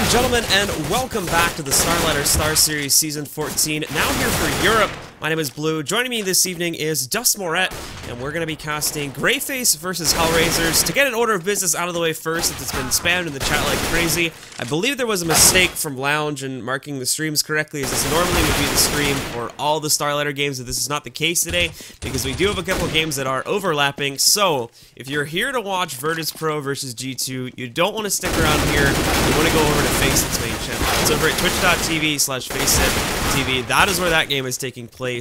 and gentlemen, and welcome back to the StarLadder StarSeries Season 14. Now here for Europe. My name is Blue. Joining me this evening is Dust Moret, and we're going to be casting GreyFace versus Hellraisers. To get an order of business out of the way first, since it's been spammed in the chat like crazy, I believe there was a mistake from Lounge in marking the streams correctly, as this normally would be the stream for all the StarLadder games, but this is not the case today, because we do have a couple games that are overlapping. So, if you're here to watch Virtus Pro versus G2, you don't want to stick around here. You want to go over to Faceit's main channel. It's over at twitch.tv/FaceitTV. That is where that game is taking place.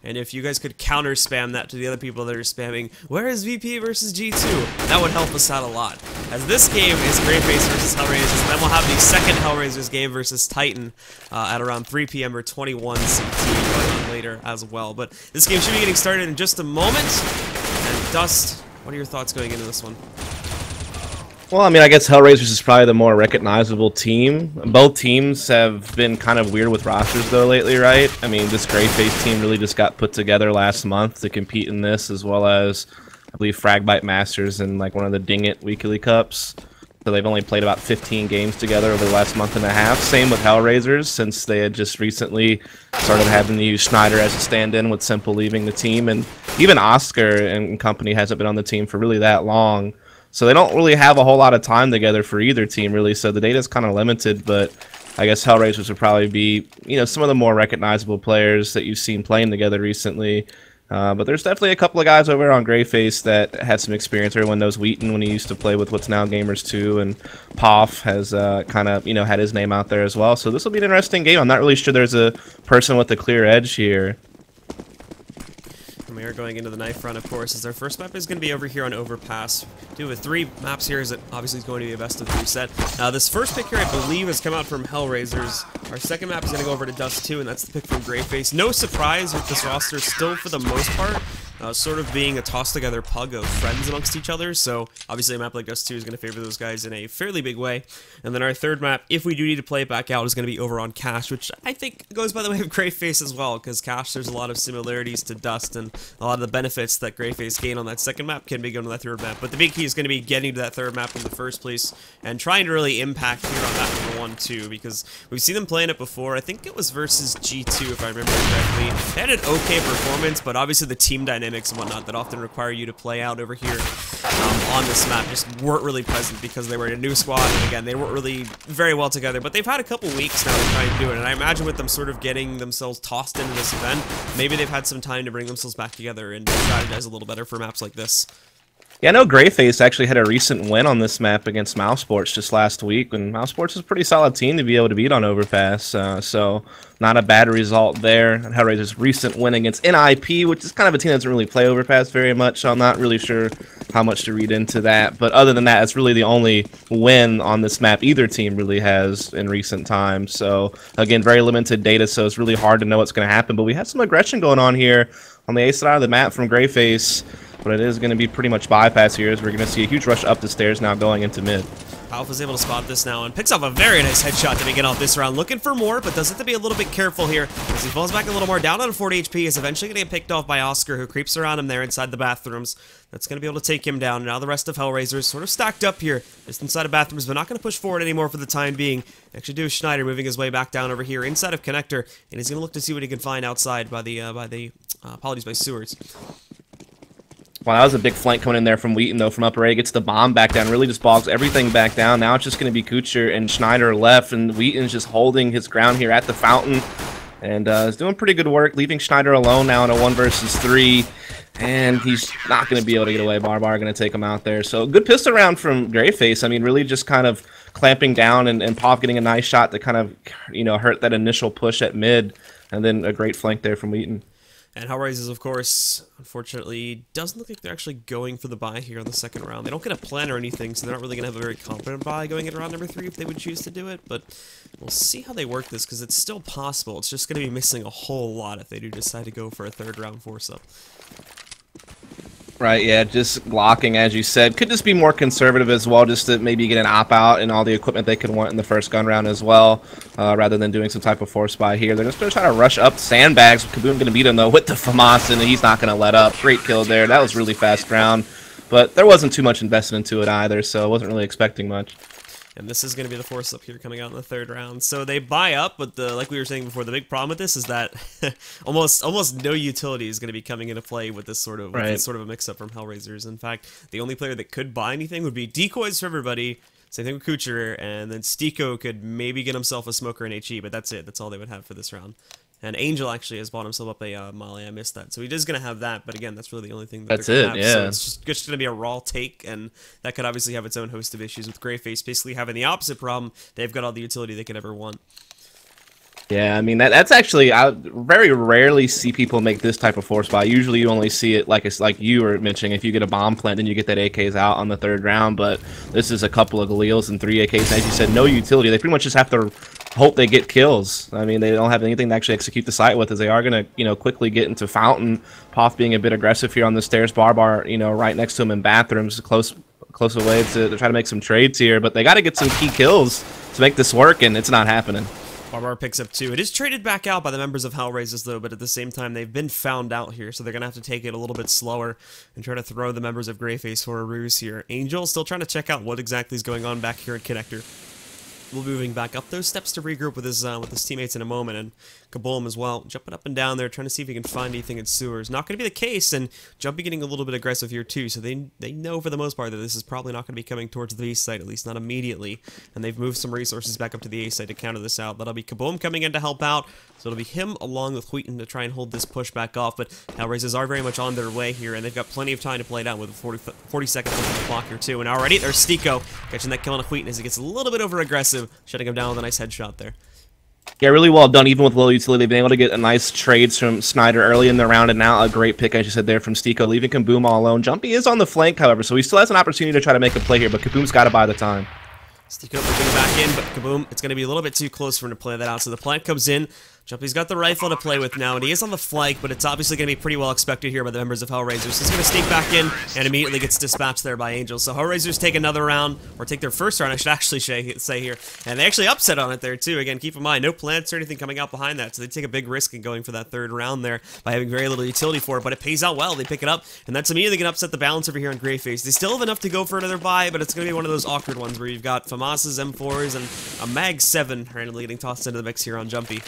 And if you guys could counter spam that to the other people that are spamming, where is VP versus G2? That would help us out a lot. As this game is GreyFace versus Hellraisers, and then we'll have the second Hellraisers game versus Titan at around 3 PM or 21 CT going on later as well. But this game should be getting started in just a moment. And Dust, what are your thoughts going into this one? Well, I mean, I guess Hellraisers is probably the more recognizable team. Both teams have been kind of weird with rosters, though, lately, right? I mean, this GreyFace team really just got put together last month to compete in this, as well as, I believe, Fragbite Masters and, like, one of the Ding It Weekly Cups. So they've only played about 15 games together over the last month and a half. Same with Hellraisers, since they had just recently started having to use Schneider as a stand-in with Simple leaving the team. And even Oskar and company hasn't been on the team for really that long. So they don't really have a whole lot of time together for either team, really, so the data is kind of limited, but I guess Hellraisers would probably be, you know, some of the more recognizable players that you've seen playing together recently. But there's definitely a couple of guys over on GreyFace that had some experience. Everyone knows Wheaton when he used to play with what's now Gamers 2, and Pauf has kind of, you know, had his name out there as well. So this will be an interesting game. I'm not really sure there's a person with a clear edge here. We are going into the knife run, of course, as our first map is going to be over here on Overpass. Do with 3 maps here, as it obviously is going to be a best of 3 set. Now, this first pick here, I believe, has come out from Hellraisers. Our second map is going to go over to Dust 2, and that's the pick from GreyFace. No surprise with this roster, still for the most part, sort of being a toss-together pug of friends amongst each other. So, obviously, a map like Dust 2 is going to favor those guys in a fairly big way. And then our third map, if we do need to play it back out, is going to be over on Cash, which I think goes by the way of GreyFace as well, because Cash, there's a lot of similarities to Dust, and a lot of the benefits that GreyFace gain on that second map can be going to that third map. But the big key is going to be getting to that third map in the first place, and trying to really impact here on that number 1 too, because we've seen them playing it before. I think it was versus G2, if I remember correctly. They had an okay performance, but obviously the team dynamics and whatnot that often require you to play out over here on this map just weren't really present, because they were in a new squad, and again, they weren't really very well together. But they've had a couple weeks now to try and do it, and I imagine with them sort of getting themselves tossed into this event, maybe they've had some time to bring themselves back together and strategize a little better for maps like this. Yeah, I know GreyFace actually had a recent win on this map against Mousesports just last week, and Mousesports is a pretty solid team to be able to beat on Overpass, so not a bad result there. And Hellraiser's recent win against NIP, which is kind of a team that doesn't really play Overpass very much, so I'm not really sure how much to read into that. But other than that, it's really the only win on this map either team really has in recent times. So, again, very limited data, so it's really hard to know what's going to happen. But we have some aggression going on here on the A side of the map from GreyFace. But it is going to be pretty much bypass here, as we're going to see a huge rush up the stairs now going into mid. pauf is able to spot this now and picks off a very nice headshot to begin off this round. Looking for more, but does have to be a little bit careful here as he falls back a little more. Down on 40 HP, is eventually going to get picked off by Oskar, who creeps around him there inside the bathrooms. That's going to be able to take him down. Now the rest of Hellraisers sort of stacked up here, just inside of bathrooms, but not going to push forward anymore for the time being. Actually do Schneider moving his way back down over here inside of Connector, and he's going to look to see what he can find outside by the apologies, by sewers. Wow, that was a big flank coming in there from Wheaton, though, from upper A. Gets the bomb back down, really just bogs everything back down. Now it's just going to be kUcheR and Schneider left, and Wheaton's just holding his ground here at the fountain. And is doing pretty good work, leaving Schneider alone now in a 1 versus 3. And he's not going to be able to get away. BARBARR going to take him out there. So good pistol round from GreyFace. I mean, really just kind of clamping down, and pauf getting a nice shot to kind of, you know, hurt that initial push at mid. And then a great flank there from Wheaton. And Hellraisers, of course, unfortunately, doesn't look like they're actually going for the buy here in the second round. They don't get a plan or anything, so they're not really going to have a very confident buy going into round number 3 if they would choose to do it. But we'll see how they work this, because it's still possible. It's just going to be missing a whole lot if they do decide to go for a third round force-up. Right, yeah, just blocking, as you said. Could just be more conservative as well, just to maybe get an op-out and all the equipment they could want in the first gun round as well, rather than doing some type of force buy here. They're just going to try to rush up sandbags. kUcheR going to beat him, though, with the FAMAS, and he's not going to let up. Great kill there. That was really fast round, but there wasn't too much invested into it either, so I wasn't really expecting much. And this is going to be the force up here coming out in the third round. So they buy up, but like we were saying before, the big problem with this is that almost no utility is going to be coming into play with this sort of a mix-up from Hellraisers. In fact, the only player that could buy anything would be decoys for everybody. Same thing with kUcheR, and then STYKO could maybe get himself a smoker in HE, but that's it. That's all they would have for this round. And Angel actually has bought himself up a Molly. I missed that. So he is going to have that, but again, that's really the only thing that they're going to have. So it's just going to be a raw take, and that could obviously have its own host of issues with GreyFace basically having the opposite problem. They've got all the utility they could ever want. Yeah, I mean, that's actually, I very rarely see people make this type of force buy. Usually you only see it, like you were mentioning, if you get a bomb plant, then you get that AKs out on the third round, but this is a couple of Galeals and 3 AKs, and as you said, no utility. They pretty much just have to hope they get kills. I mean, they don't have anything to actually execute the site with, as they are going to, quickly get into Fountain. pauf being a bit aggressive here on the stairs, BARBARR, right next to him in bathrooms, close away to try to make some trades here, but they got to get some key kills to make this work, and it's not happening. BARBARR picks up 2. It is traded back out by the members of Hellraisers, though, but at the same time, they've been found out here, so they're going to have to take it a little bit slower and try to throw the members of GreyFace for a ruse here. Angel still trying to check out what exactly is going on back here at Connector. We'll be moving back up those steps to regroup with his teammates in a moment, and Kaboom as well, jumping up and down there, trying to see if he can find anything in sewers. Not going to be the case, and Jumpy getting a little bit aggressive here too, so they know for the most part that this is probably not going to be coming towards the B site, at least not immediately, and they've moved some resources back up to the A site to counter this out. That'll be Kaboom coming in to help out, so it'll be him along with kUcheR to try and hold this push back off, but Hellraisers are very much on their way here, and they've got plenty of time to play it out with 40 seconds left on the clock here too, and already there's STYKO catching that kill on kUcheR as he gets a little bit over aggressive, shutting him down with a nice headshot there. Yeah, really well done, even with low utility. They've been able to get a nice trades from Snyder early in the round, and now a great pick, as you said there, from STYKO, leaving Kaboom all alone. Jumpy is on the flank, however, so he still has an opportunity to try to make a play here, but Kaboom's got to buy the time. STYKO moving back in, but Kaboom, it's going to be a little bit too close for him to play that out, so the plant comes in. Jumpy's got the rifle to play with now, and he is on the flank, but it's obviously going to be pretty well expected here by the members of Hellraisers. He's going to sneak back in, and immediately gets dispatched there by Angel. So Hellraisers take another round, or take their first round, I should actually say here. And they actually upset on it there, too. Again, keep in mind, no plants or anything coming out behind that, so they take a big risk in going for that third round there by having very little utility for it, but it pays out well. They pick it up, and that's immediately going to upset the balance over here on GreyFace. They still have enough to go for another buy, but it's going to be one of those awkward ones where you've got FAMAS's M4s and a Mag 7 randomly getting tossed into the mix here on Jumpy.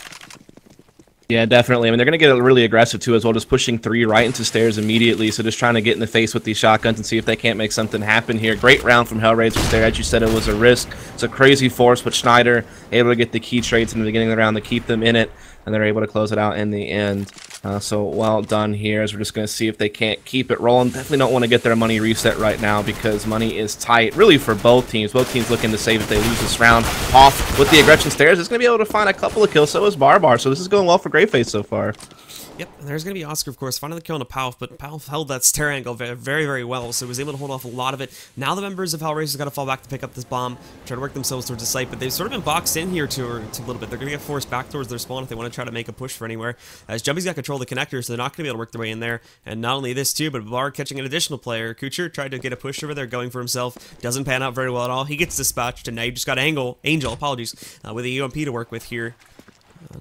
Yeah, definitely. I mean, they're going to get really aggressive, too, as well, just pushing 3 right into stairs immediately, so just trying to get in the face with these shotguns and see if they can't make something happen here. Great round from Hellraisers there. As you said, it was a risk. It's a crazy force, but Snyder able to get the key trades in the beginning of the round to keep them in it, and they're able to close it out in the end. So well done here, as we're just going to see if they can't keep it rolling. Definitely don't want to get their money reset right now because money is tight, really, for both teams. Both teams looking to save if they lose this round. pauf with the aggression stairs is going to be able to find a couple of kills, so is BARBARR. So this is going well for GreyFace so far. Yep, and there's going to be oskar, of course, finding the kill on a pauf, but pauf held that stair angle very, very well, so he was able to hold off a lot of it. Now the members of Hellraisers got to fall back to pick up this bomb, try to work themselves towards the site, but they've sort of been boxed in here to a little bit. They're going to get forced back towards their spawn if they want to try to make a push for anywhere, as Jumpy's got control of the connector, so they're not going to be able to work their way in there. And not only this, too, but BARBARR catching an additional player. kUcheR tried to get a push over there, going for himself. Doesn't pan out very well at all. He gets dispatched, and now you just got Angel, with a UMP to work with here.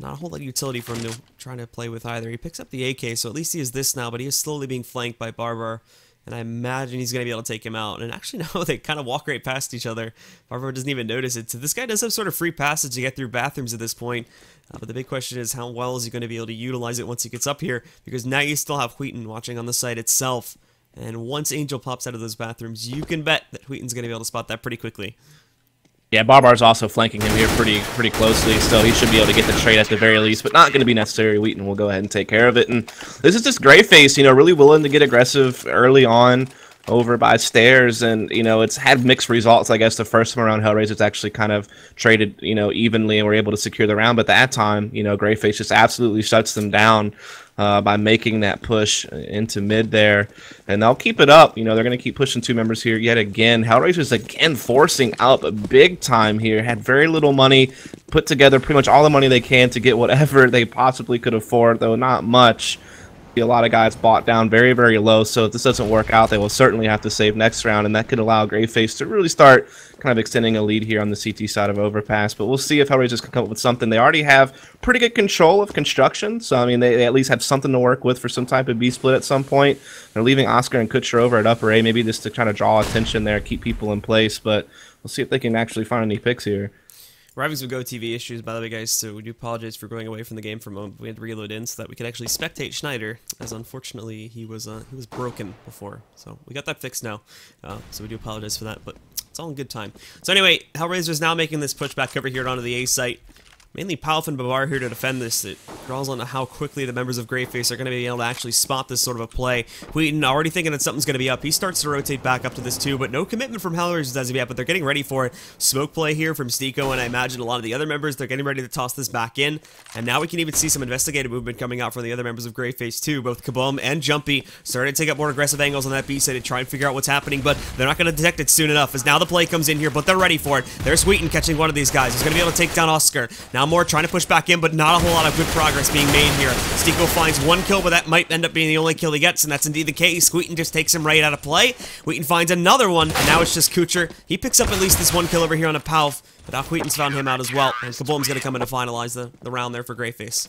Not a whole lot of utility for him to trying to play with either. He picks up the AK, so at least he has this now, but he is slowly being flanked by BARBARR, and I imagine he's going to be able to take him out. And actually, no, they kind of walk right past each other. BARBARR doesn't even notice it. So this guy does have sort of free passage to get through bathrooms at this point, but the big question is how well is he going to be able to utilize it once he gets up here, because now you still have kUcheR watching on the site itself, and once Angel pops out of those bathrooms, you can bet that kUcheR's going to be able to spot that pretty quickly. Yeah, BARBARR's also flanking him here pretty closely, so he should be able to get the trade at the very least, but not going to be necessary. kUcheR will go ahead and take care of it. And this is just GreyFace, really willing to get aggressive early on over by stairs, and it's had mixed results. I guess the first time around Hellraisers actually kind of traded evenly and were able to secure the round, but that time GreyFace just absolutely shuts them down by making that push into mid there, and they'll keep it up. They're going to keep pushing 2 members here yet again. Hellraisers again forcing out a big time here, had very little money, put together pretty much all the money they can to get whatever they possibly could afford, though not much. A lot of guys bought down very low, so if this doesn't work out, they will certainly have to save next round, and that could allow GreyFace to really start kind of extending a lead here on the CT side of Overpass. But we'll see if Hellraisers can come up with something. They already have pretty good control of construction, so I mean they at least have something to work with for some type of B split at some point. They're leaving oskar and kUcheR over at upper A, maybe just to kind of draw attention there, keep people in place, but we'll see if they can actually find any picks here. We're having some GoTV issues, by the way, guys, so we do apologize for going away from the game for a moment. We had to reload in so that we could actually spectate Schneider, as unfortunately he was broken before. So we got that fixed now, so we do apologize for that, but it's all in good time. So anyway, Hellraisers now making this push back over here onto the A site. Mainly pauf and BARBARR here to defend this. It draws on to how quickly the members of GreyFace are going to be able to actually spot this sort of a play. kUcheR already thinking that something's going to be up. He starts to rotate back up to this too, but no commitment from Hellraisers as of yet, but they're getting ready for it. Smoke play here from STYKO, and I imagine a lot of the other members, they're getting ready to toss this back in. And now we can even see some investigative movement coming out from the other members of GreyFace too. Both kBoom and Jumpy starting to take up more aggressive angles on that B side to try and figure out what's happening, but they're not going to detect it soon enough, as now the play comes in here, but they're ready for it. There's kUcheR catching one of these guys. He's going to be able to take down oskar. Now more trying to push back in, but not a whole lot of good progress being made here. STYKO finds one kill, but that might end up being the only kill he gets, and that's indeed the case. kUcheR just takes him right out of play. kUcheR finds another one, and now it's just kUcheR. He picks up at least this one kill over here on a pauf, but now kUcheR's found him out as well, and kBoom's going to come in to finalize the round there for GreyFace.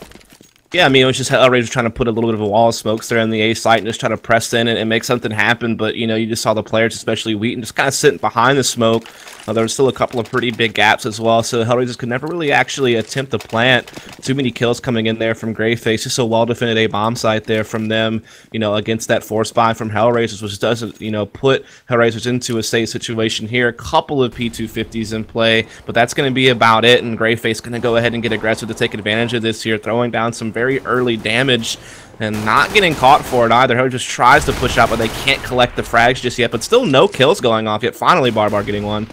Yeah, I mean, it was just Hellraisers trying to put a little bit of a wall of smokes there in the A site and just try to press in and make something happen. But, you know, you just saw the players, especially kUcheR, just kind of sitting behind the smoke. There was still a couple of pretty big gaps as well, so Hellraisers could never really actually attempt to plant. Too many kills coming in there from GreyFace. Just a well-defended A-bomb site there from them, you know, against that force buy from Hellraisers, which doesn't, you know, put Hellraisers into a safe situation here. A couple of P250s in play, but that's going to be about it, and GreyFace going to go ahead and get aggressive to take advantage of this here, throwing down some very early damage and not getting caught for it either. Hellraisers just tries to push out, but they can't collect the frags just yet, but still no kills going off yet. Finally, BARBARR getting one.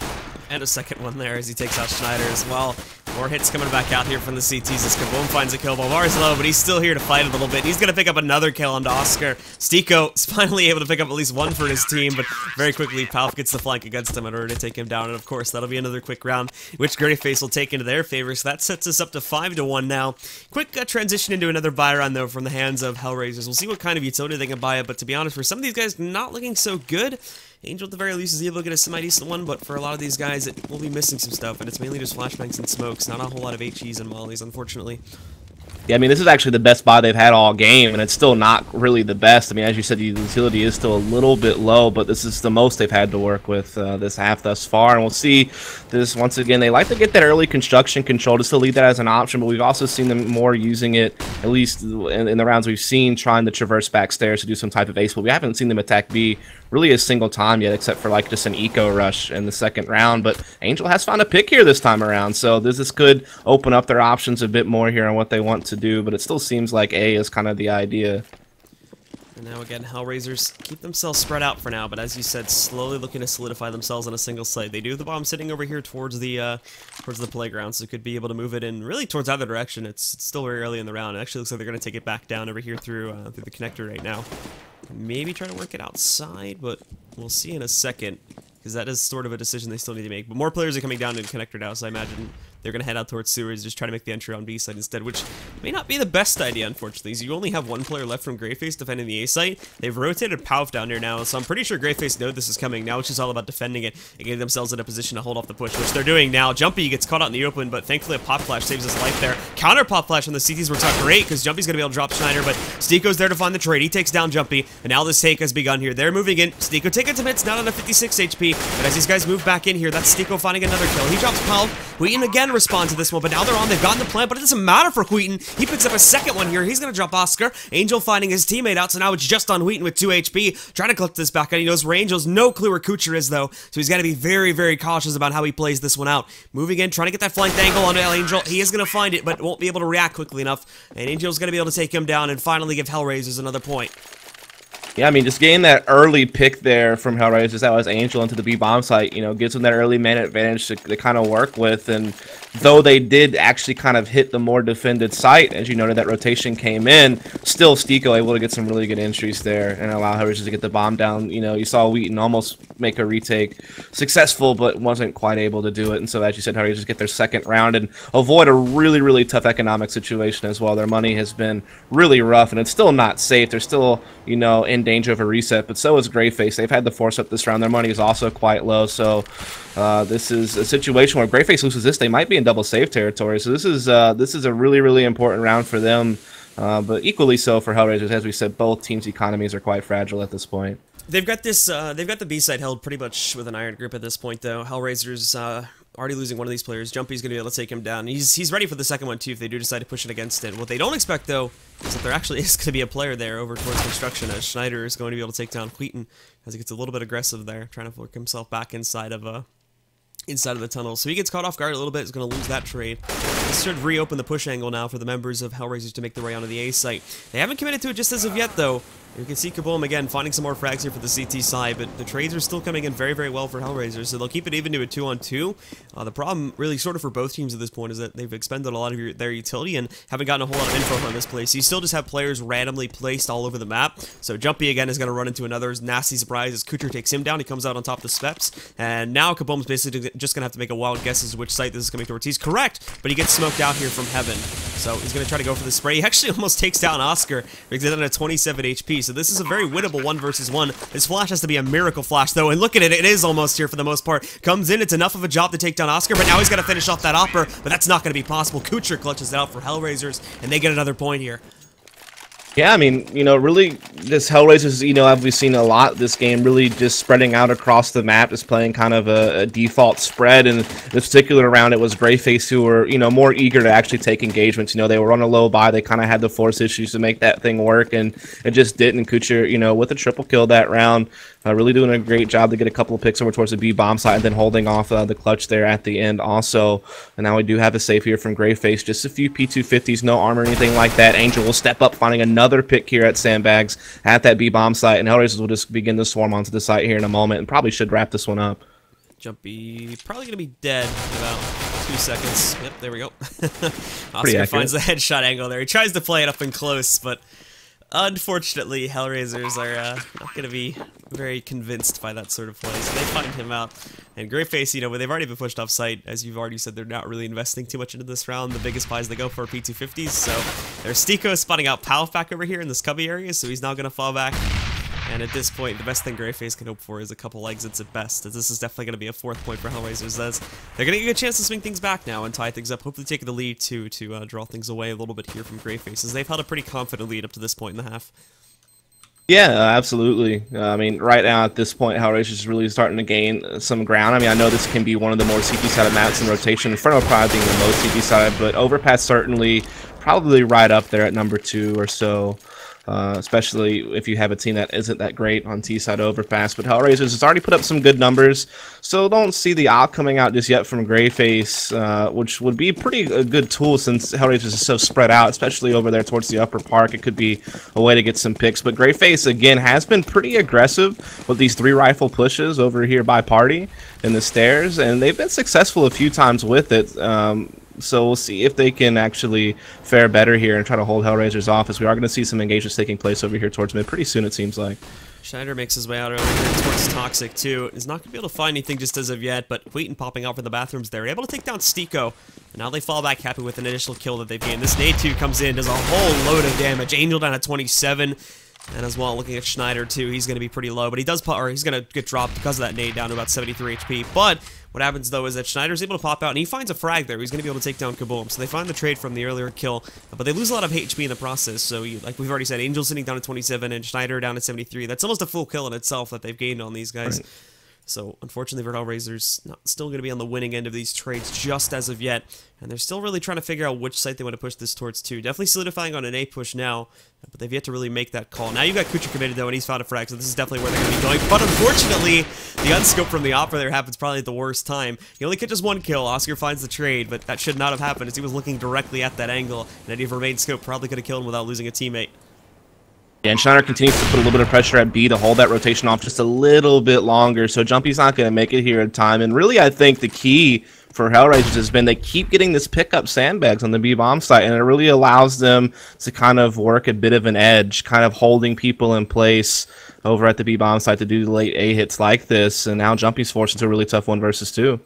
And a second one there as he takes out Schneider as well. More hits coming back out here from the CTs as kBoom finds a kill. BARBARR's low, but he's still here to fight a little bit. He's going to pick up another kill onto oskar. STYKO is finally able to pick up at least one for his team, but very quickly pauf gets the flank against him in order to take him down. And of course, that'll be another quick round, which GreyFace will take into their favor. So that sets us up to 5-1 now. Quick transition into another buy round, though, from the hands of Hellraisers. We'll see what kind of utility they can buy it, but to be honest, for some of these guys not looking so good, Angel at the very least is able to get a semi-decent one, but for a lot of these guys, it will be missing some stuff, and it's mainly just flashbangs and smokes, not a whole lot of HEs and mollies, unfortunately. Yeah, I mean, this is actually the best buy they've had all game, and it's still not really the best. I mean, as you said, the utility is still a little bit low, but this is the most they've had to work with this half thus far, and we'll see this once again. They like to get that early construction control to still leave that as an option, but we've also seen them more using it, at least in the rounds we've seen, trying to traverse back stairs to do some type of ace, but we haven't seen them attack B really a single time yet, except for like just an eco rush in the second round. But Angel has found a pick here this time around, so this could open up their options a bit more here on what they want to do, but it still seems like A is kind of the idea. And now again, Hellraisers keep themselves spread out for now, but as you said, slowly looking to solidify themselves on a single site. They do have the bomb sitting over here towards the playground, so could be able to move it in really towards either direction. It's still very early in the round. It actually looks like they're going to take it back down over here through the connector right now. Maybe try to work it outside, but we'll see in a second, because that is sort of a decision they still need to make. But more players are coming down to the connector now, so I imagine they're going to head out towards sewers, just try to make the entry on B side instead, which may not be the best idea, unfortunately, as you only have one player left from GreyFace defending the A site. They've rotated pauf down here now, so I'm pretty sure GreyFace know this is coming. Now it's just all about defending it and getting themselves in a position to hold off the push, which they're doing now. Jumpy gets caught out in the open, but thankfully a pop flash saves his life there. Counter pop flash on the CTs works out great, because Jumpy's going to be able to drop Schneider, but STYKO's there to find the trade. He takes down Jumpy, and now this take has begun here. They're moving in. STYKO taking some hits, not on a 56 HP, but as these guys move back in here, that's STYKO finding another kill. He drops pauf. kUcheR again responds to this one, but now they're on. They've gotten the plant, but it doesn't matter for kUcheR. He picks up a second one here. He's going to drop oskar. Angel finding his teammate out, so now it's just on kUcheR with 2 HP. Trying to collect this back, and he knows where Angel's. No clue where kUcheR is, though, so he's got to be very, very cautious about how he plays this one out. Moving in, trying to get that flanked angle on Angel. He is going to find it, but won't be able to react quickly enough, and Angel's going to be able to take him down and finally give Hellraisers another point. Yeah, I mean, just getting that early pick there from Hellraisers, that was Angel into the B-bomb site, you know, gives them that early man advantage to kind of work with. And though they did actually kind of hit the more defended site, as you noted, that rotation came in, still STYKO able to get some really good entries there and allow Hellraisers to get the bomb down. You know, you saw kUcheR almost make a retake successful, but wasn't quite able to do it. And so, as you said, Hellraisers get their second round and avoid a really, really tough economic situation as well. Their money has been really rough, and it's still not safe. They're still, you know, in danger of a reset, but so is GreyFace. They've had to force up this round. Their money is also quite low, so this is a situation where GreyFace loses this, they might be in double save territory. So this is a really, really important round for them, but equally so for Hellraisers. As we said, both teams' economies are quite fragile at this point. They've got this. They've got the B side held pretty much with an iron grip at this point, though. Hellraisers already losing one of these players. Jumpy's gonna be able to take him down. He's ready for the second one too if they do decide to push it against it. What they don't expect though is that there actually is going to be a player there over towards construction, as Schneider is going to be able to take down kUcheR as he gets a little bit aggressive there, trying to work himself back inside of the tunnel. So he gets caught off guard a little bit. Is going to lose that trade. This should reopen the push angle now for the members of Hellraisers to make their way onto the A site. They haven't committed to it just as of yet though. You can see kUcheR again finding some more frags here for the CT side, but the trades are still coming in very, very well for Hellraisers, so they'll keep it even to a 2-on-2. The problem, really, sort of for both teams at this point, is that they've expended a lot of their utility and haven't gotten a whole lot of info on this place. You still just have players randomly placed all over the map, so Jumpy again is going to run into another nasty surprise as kUcheR takes him down. He comes out on top of the steps, and now kUcheR's basically just going to have to make a wild guess as to which site this is coming towards. He's correct, but he gets smoked out here from heaven, so he's going to try to go for the spray. He actually almost takes down oskar because he's down at 27 HP, so this is a very winnable 1-versus-1. This flash has to be a miracle flash, though, and look at it, it is almost here for the most part. Comes in, it's enough of a job to take down oskar, but now he's got to finish off that opera, but that's not going to be possible. kUcheR clutches it out for Hellraisers, and they get another point here. Yeah, I mean, you know, really, this Hellraisers, you know, as we've seen a lot this game, really just spreading out across the map, just playing kind of a default spread. And this particular round, it was GreyFace who were, you know, more eager to actually take engagements. You know, they were on a low buy, they kind of had the force issues to make that thing work, and it just didn't. kUcheR, you know, with a triple kill that round, really doing a great job to get a couple of picks over towards the B bomb side, and then holding off the clutch there at the end also. And now we do have a save here from GreyFace. Just a few P250s, no armor or anything like that. Angel will step up, finding another pick here at Sandbags at that B bomb site, and Hellraisers will just begin to swarm onto the site here in a moment, and probably should wrap this one up. Jumpy probably gonna be dead in about 2 seconds. Yep, there we go. oskar finds the headshot angle there. He tries to play it up and close, but unfortunately, Hellraisers are not going to be very convinced by that sort of play, so they find him out. And GreyFace, you know, they've already been pushed off site. As you've already said, they're not really investing too much into this round. The biggest buys they go for are P250s, so there's STYKO spotting out pauf back over here in this cubby area, so he's now going to fall back. And at this point, the best thing GreyFace can hope for is a couple exits at best, as this is definitely going to be a 4th point for Hellraisers, as they're going to get a chance to swing things back now and tie things up, hopefully taking the lead too, to draw things away a little bit here from GreyFace, as they've held a pretty confident lead up to this point in the half. Yeah, absolutely. I mean, right now at this point, Hellraisers is really starting to gain some ground. I mean, I know this can be one of the more CT-sided maps in rotation, Inferno probably being the most CT-sided, but Overpass certainly probably right up there at number 2 or so. Especially if you have a team that isn't that great on T-side Overpass. But Hellraisers has already put up some good numbers, so don't see the op coming out just yet from GreyFace, which would be a good tool since Hellraisers is so spread out, especially over there towards the upper park. It could be a way to get some picks. But GreyFace, again, has been pretty aggressive with these 3-rifle pushes over here by Party in the stairs, and they've been successful a few times with it. So we'll see if they can actually fare better here and try to hold Hellraisers off, as we are going to see some engagements taking place over here towards mid pretty soon, it seems like. Schneider makes his way out over here towards Toxic too. He's not going to be able to find anything just as of yet, but kUcheR popping out from the bathrooms there. Able to take down STYKO, and now they fall back happy with an initial kill that they've gained. This nade 2 comes in, does a whole load of damage. Angel down at 27. And as well, looking at Schneider too, he's going to be pretty low, but he's going to get dropped because of that nade down to about 73 HP. But what happens though is that Schneider's able to pop out, and he finds a frag there. He's going to be able to take down kUcheR. So they find the trade from the earlier kill, but they lose a lot of HP in the process. So like we've already said, Angel sitting down at 27 and Schneider down at 73. That's almost a full kill in itself that they've gained on these guys. Right. So, unfortunately, for Hellraisers, still going to be on the winning end of these trades just as of yet. And they're still really trying to figure out which site they want to push this towards, too. Definitely solidifying on an A push now, but they've yet to really make that call. Now you've got kUcheR committed, though, and he's found a frag, so this is definitely where they're going to be going. But, unfortunately, the unscope from the opera there happens probably at the worst time. He only catches 1 kill. oskar finds the trade, but that should not have happened as he was looking directly at that angle. And any of remained scope probably could have killed him without losing a teammate. Yeah, and Schneider continues to put a little bit of pressure at B to hold that rotation off just a little bit longer, so Jumpy's not going to make it here in time. And really, I think the key for Hellraisers has been they keep getting this pickup Sandbags on the B bomb site, and it really allows them to kind of work a bit of an edge, kind of holding people in place over at the B bomb site to do late A hits like this. And now Jumpy's forced into a really tough 1-versus-2.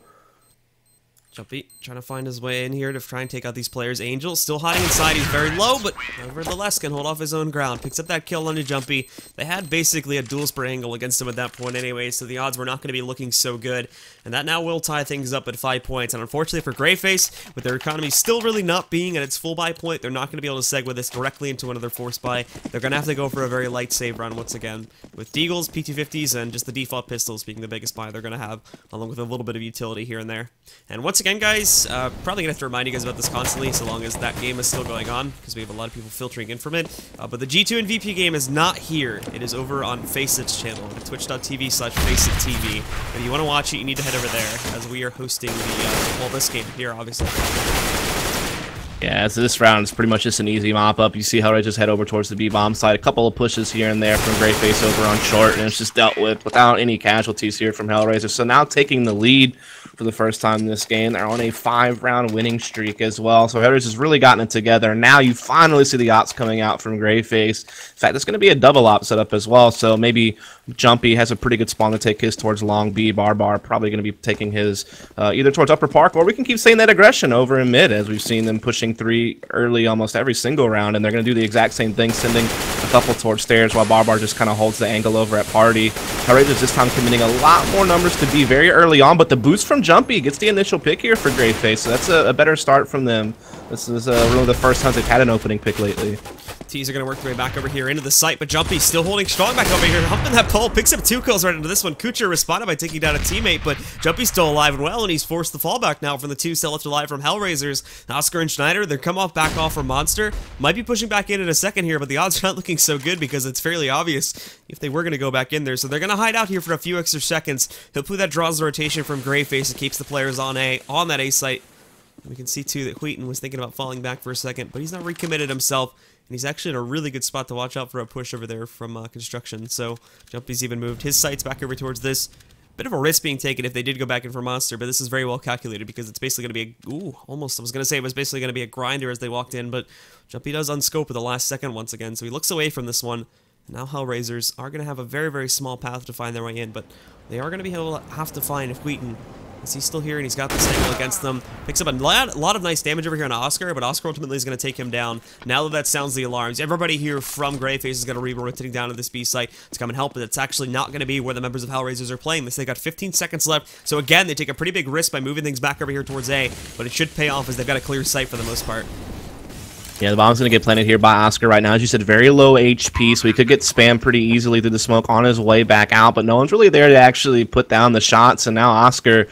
Jumpy trying to find his way in here to try and take out these players. Angel still hiding inside. He's very low, but nevertheless can hold off his own ground. Picks up that kill onto Jumpy. They had basically a dual spray angle against him at that point anyway, so the odds were not going to be looking so good. And that now will tie things up at 5 points. And unfortunately for GreyFace, with their economy still really not being at its full buy point, they're not going to be able to segue this directly into another force buy. They're going to have to go for a very light save run once again, with Deagles, P250s, and just the default pistols being the biggest buy they're going to have, along with a little bit of utility here and there. And once again, guys, probably gonna have to remind you guys about this constantly, so long as that game is still going on, because we have a lot of people filtering in from it. But the G2 and VP game is not here. It is over on Facet's channel at twitch.tv/FacetTV. If you want to watch it, you need to head over there, as we are hosting the well, this game here, obviously. Yeah, so this round is pretty much just an easy mop-up. You see how I just head over towards the B-bomb side. A couple of pushes here and there from GreyFace over on short, and it's just dealt with without any casualties here from Hellraisers. So now taking the lead for the first time in this game. They're on a 5-round winning streak as well. So Hellraisers has really gotten it together. Now you finally see the ops coming out from GreyFace. In fact, it's going to be a double op setup as well. So maybe Jumpy has a pretty good spawn to take his towards long B. BARBARR probably going to be taking his either towards upper park, or we can keep saying that aggression over in mid, as we've seen them pushing 3 early almost every single round, and they're going to do the exact same thing, sending a couple towards stairs while BARBARR just kind of holds the angle over at party. Hellraisers this time committing a lot more numbers to be very early on, but the boost from Jumpy gets the initial pick here for GreyFace, so that's a better start from them. This is really the first time they've had an opening pick lately. T's are going to work their way back over here into the site, but Jumpy still holding strong back over here, humping that pole, picks up 2 kills right into this one. kUcheR responded by taking down a teammate, but Jumpy's still alive and well, and he's forced the fallback now from the 2 still left alive from Hellraisers. Oskar and Schneider, they're back off from Monster. Might be pushing back in a second here, but the odds are not looking so good because it's fairly obvious if they were going to go back in there. So they're going to hide out here for a few extra seconds. Hopefully that draws the rotation from GreyFace and keeps the players on that A site. And we can see too that kUcheR was thinking about falling back for a second, but he's not recommitted himself. And he's actually in a really good spot to watch out for a push over there from construction. So Jumpy's even moved his sights back over towards this. Bit of a risk being taken if they did go back in for Monster, but this is very well calculated because it's basically going to be a... Ooh, almost. I was going to say it was basically going to be a grinder as they walked in, but Jumpy does unscope at the last second once again, so he looks away from this one. And now Hellraisers are going to have a very, very small path to find their way in, but they are going to be able to have to find if kUcheR... Is he still here, and he's got this angle against them. Picks up a lot of nice damage over here on Oskar, but Oskar ultimately is going to take him down. Now that sounds the alarms, everybody here from GreyFace is going to be rotating down to this B site to come and help, but it's actually not going to be where the members of Hellraisers are playing this. They got 15 seconds left, so again, they take a pretty big risk by moving things back over here towards A, but it should pay off as they've got a clear site for the most part. Yeah, the bomb's going to get planted here by Oskar right now. As you said, very low HP, so he could get spammed pretty easily through the smoke on his way back out, but no one's really there to actually put down the shots, and now Oskar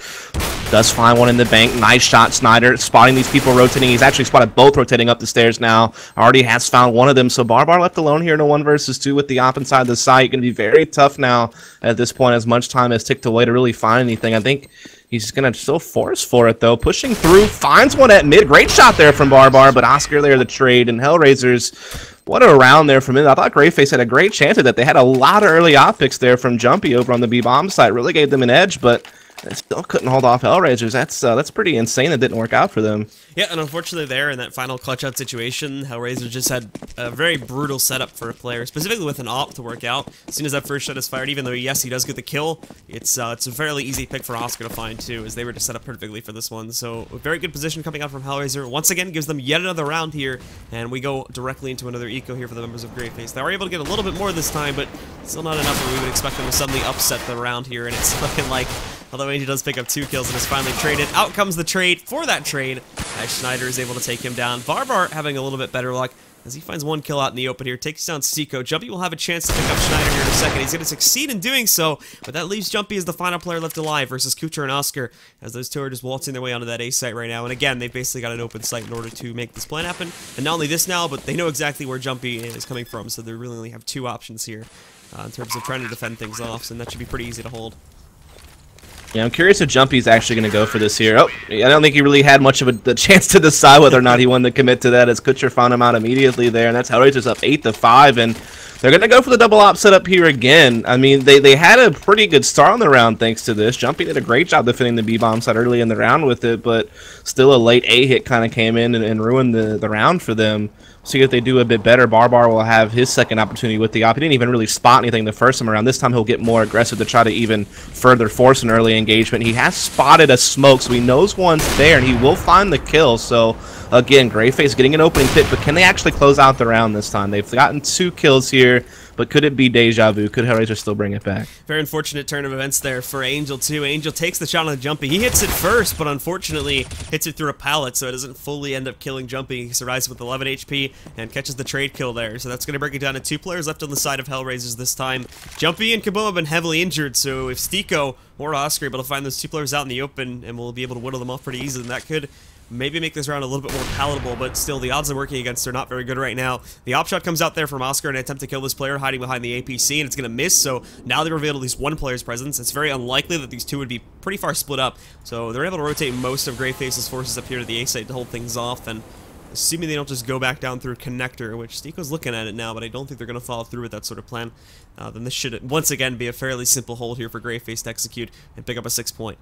does find one in the bank. Nice shot, Schneider, spotting these people rotating. He's actually spotted both rotating up the stairs now. Already has found one of them, so BARBARR left alone here in a 1 versus 2 with the op inside the site. Going to be very tough now at this point, as much time has ticked away to really find anything. I think he's going to still force for it, though. Pushing through, finds one at mid. Great shot there from BARBARR, but Oskar there the trade, and Hellraisers, what a round there from him. I thought GreyFace had a great chance at that. They had a lot of early op picks there from Jumpy over on the B-bomb side. Really gave them an edge, but they still couldn't hold off Hellraisers. That's pretty insane. It didn't work out for them. Yeah, and unfortunately there in that final clutch out situation, Hellraisers just had a very brutal setup for a player, specifically with an op to work out. As soon as that first shot is fired, even though yes, he does get the kill, it's a fairly easy pick for Oskar to find too, as they were just set up perfectly for this one. So a very good position coming out from Hellraiser. Once again, gives them yet another round here, and we go directly into another eco here for the members of GreyFace. They are able to get a little bit more this time, but still not enough where we would expect them to suddenly upset the round here, and it's looking like, although Angel does pick up 2 kills and is finally traded, out comes the trade for that trade, as Schneider is able to take him down. BARBARR having a little bit better luck, as he finds 1 kill out in the open here, takes down STYKO. Jumpy will have a chance to pick up Schneider here in a second. He's going to succeed in doing so, but that leaves Jumpy as the final player left alive versus kUcheR and Oskar, as those 2 are just waltzing their way onto that A site right now. And again, they've basically got an open site in order to make this plan happen. And not only this now, but they know exactly where Jumpy is coming from, so they really only have 2 options here in terms of trying to defend things off, and that should be pretty easy to hold. Yeah, I'm curious if Jumpy's actually going to go for this here. Oh, I don't think he really had much of the chance to decide whether or not he wanted to commit to that, as kUcheR found him out immediately there, and that's Hellraisers up 8-5, and they're going to go for the double op setup here again. I mean, they had a pretty good start on the round thanks to this. Jumpy did a great job defending the B-bomb side early in the round with it, but still a late A hit kind of came in and ruined the round for them. see if they do a bit better. BARBARR will have his second opportunity with the op. He didn't even really spot anything the first time around. This time he'll get more aggressive to try to even further force an early engagement. He has spotted a smoke, so he knows one's there, and he will find the kill. So again, GreyFace getting an opening pick, but can they actually close out the round this time? They've gotten 2 kills here, but could it be deja vu? Could Hellraisers still bring it back? Very unfortunate turn of events there for Angel, too. Angel takes the shot on the Jumpy. He hits it first, but unfortunately hits it through a pallet, so it doesn't fully end up killing Jumpy. He survives with 11 HP and catches the trade kill there. So that's going to break it down to 2 players left on the side of Hellraisers this time. Jumpy and kUcheR have been heavily injured, so if STYKO or oskar are able to find those 2 players out in the open, and we'll be able to whittle them off pretty easily, then that could maybe make this round a little bit more palatable, but still, the odds they're working against are not very good right now. The op shot comes out there from oskar in an attempt to kill this player hiding behind the APC, and it's going to miss, so now they revealed at least 1 player's presence. It's very unlikely that these 2 would be pretty far split up, so they're able to rotate most of GreyFace's forces up here to the A site to hold things off, and assuming they don't just go back down through connector, which STYKO's looking at it now, but I don't think they're going to follow through with that sort of plan, then this should once again be a fairly simple hold here for GreyFace to execute and pick up a 6-point.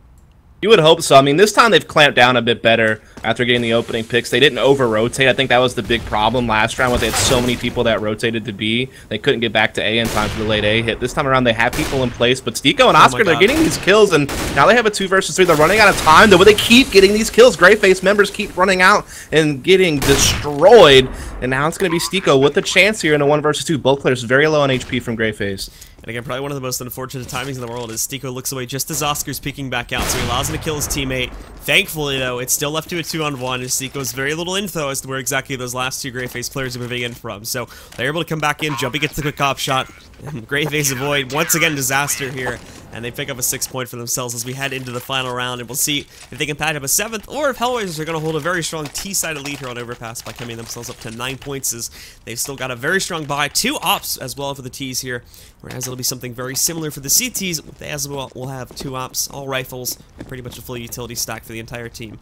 You would hope so. I mean, this time they've clamped down a bit better after getting the opening picks. They didn't over-rotate. I think that was the big problem last round, was they had so many people that rotated to B. They couldn't get back to A in time for the late A hit. This time around, they have people in place, but STYKO and oskar, they're getting these kills, and now they have a 2 versus 3. They're running out of time, though, but they keep getting these kills. GreyFace members keep running out and getting destroyed, and now it's going to be STYKO with a chance here in a 1 versus 2. Both players very low on HP from GreyFace. And again, probably one of the most unfortunate timings in the world is STYKO looks away just as oskar's peeking back out, so he allows him to kill his teammate. Thankfully, though, it's still left to a 2-on-1, and STYKO's very little info as to where exactly those last 2 GreyFace players are moving in from. So they're able to come back in, Jumpy gets the quick op shot, and GreyFace avoid, once again, disaster here. And they pick up a 6-point for themselves as we head into the final round, and we'll see if they can patch up a 7th, or if Hellraisers are going to hold a very strong T-side lead here on Overpass by coming themselves up to 9 points, as they've still got a very strong buy. 2 ops as well for the Ts here, whereas it'll be something very similar for the CTs. They as well will have 2 ops, all rifles, and pretty much a full utility stack for the entire team.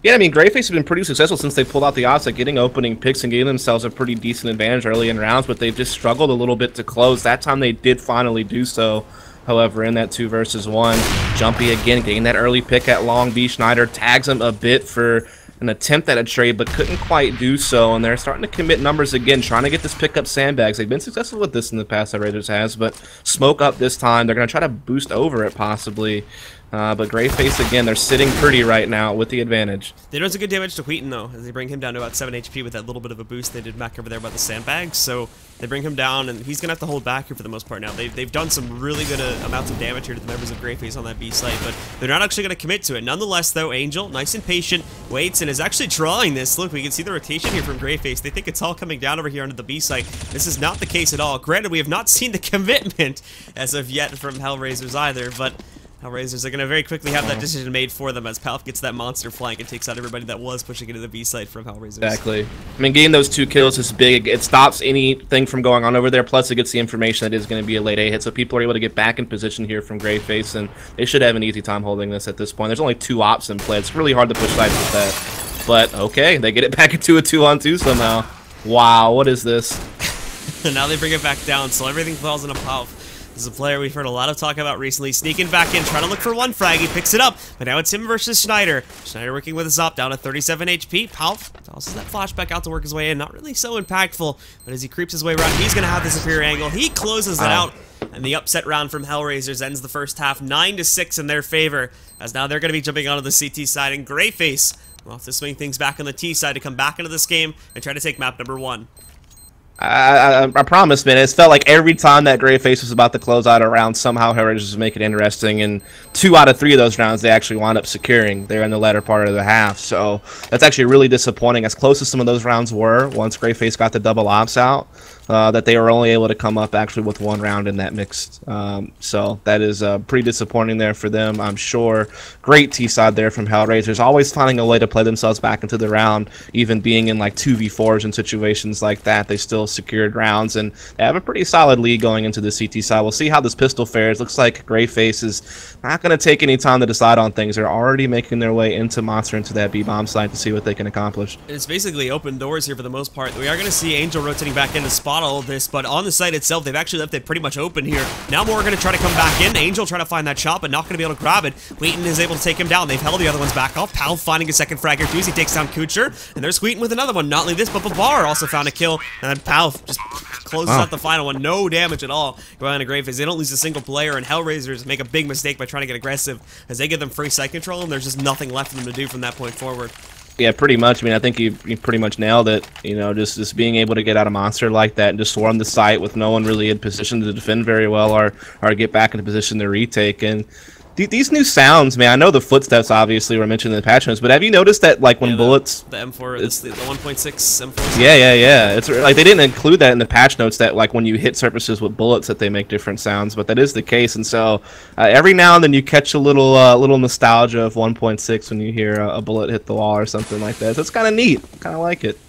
Yeah, I mean, GreyFace has been pretty successful since they pulled out the ops at getting opening picks and getting themselves a pretty decent advantage early in rounds, but they've just struggled a little bit to close. That time they did finally do so. However, in that 2 versus 1, Jumpy again getting that early pick at long B. Schneider tags him a bit for an attempt at a trade, but couldn't quite do so, and they're starting to commit numbers again, trying to get this pick up sandbags. They've been successful with this in the past, Hellraisers has, but smoke up this time. They're going to try to boost over it, possibly. But GreyFace, again, they're sitting pretty right now with the advantage. They do some good damage to kUcheR, though, as they bring him down to about 7 HP with that little bit of a boost they did back over there by the sandbags. So they bring him down, and he's going to have to hold back here for the most part now. They've done some really good amounts of damage here to the members of GreyFace on that B site, but they're not actually going to commit to it. Nonetheless, though, Angel, nice and patient, waits and is actually drawing this. Look, we can see the rotation here from GreyFace. They think it's all coming down over here onto the B site. This is not the case at all. Granted, we have not seen the commitment as of yet from Hellraisers either, but Hellraisers are going to very quickly have that decision made for them as pauf gets that monster flank and takes out everybody that was pushing into the B site from Hellraisers. Exactly. I mean, getting those 2 kills is big. It stops anything from going on over there, plus it gets the information that it is going to be a late A hit, so people are able to get back in position here from GreyFace, and they should have an easy time holding this at this point. There's only 2 ops in play. It's really hard to push sides with that. But, okay, they get it back into a 2-on-2 somehow. Wow, what is this? And now they bring it back down, so everything falls into pauf. This is a player we've heard a lot of talk about recently, sneaking back in, trying to look for 1 frag. He picks it up, but now it's him versus Schneider. Schneider working with his op down to 37 HP. pauf tosses that flashback out to work his way in. Not really so impactful, but as he creeps his way around, he's going to have the superior angle. He closes it out, and the upset round from Hellraisers ends the first half 9-6 in their favor, as now they're going to be jumping onto the CT side, and GreyFace will have to swing things back on the T side to come back into this game and try to take map number 1. I promise, man. It felt like every time that GreyFace was about to close out a round, somehow Hellraisers was making it interesting, and 2 out of 3 of those rounds they actually wound up securing there in the latter part of the half. So that's actually really disappointing. As close as some of those rounds were, once GreyFace got the double ops out, that they were only able to come up actually with 1 round in that mixed. So that is pretty disappointing there for them, I'm sure. Great T-side there from Hellraisers, always finding a way to play themselves back into the round, even being in like 2v4s and situations like that. They still secured rounds, and they have a pretty solid lead going into the CT side. We'll see how this pistol fares. Looks like GreyFace is not not going to take any time to decide on things. They're already making their way into Monster, into that B-bomb site to see what they can accomplish. It's basically open doors here for the most part. We are going to see Angel rotating back in to spot all of this, but on the site itself, they've actually left it pretty much open here. Now more are going to try to come back in. Angel trying to find that shot, but not going to be able to grab it. kUcheR is able to take him down. They've held the other ones back off. pauf finding a second frag here too as he takes down kUcheR, and there's kUcheR with another one. Not only this, but BARBARR also found a kill, and then pauf just closes out the final one. No damage at all going on to GreyFace. They don't lose a single player, and Hellraisers make a big mistake by trying to get aggressive as they give them free site control, and there's just nothing left for them to do from that point forward. Yeah, pretty much. I mean, I think you pretty much nailed it. You know, just being able to get out of Monster like that and just swarm the site with no one really in position to defend very well or get back into position to retake. And these new sounds, man, I know the footsteps obviously were mentioned in the patch notes, but have you noticed that, like, when bullets... The M4, it's the 1.6 M4. Yeah. It's like they didn't include that in the patch notes that, like, when you hit surfaces with bullets that they make different sounds, but that is the case. And so every now and then you catch a little nostalgia of 1.6 when you hear a bullet hit the wall or something like that. So it's kind of neat. Kind of like it.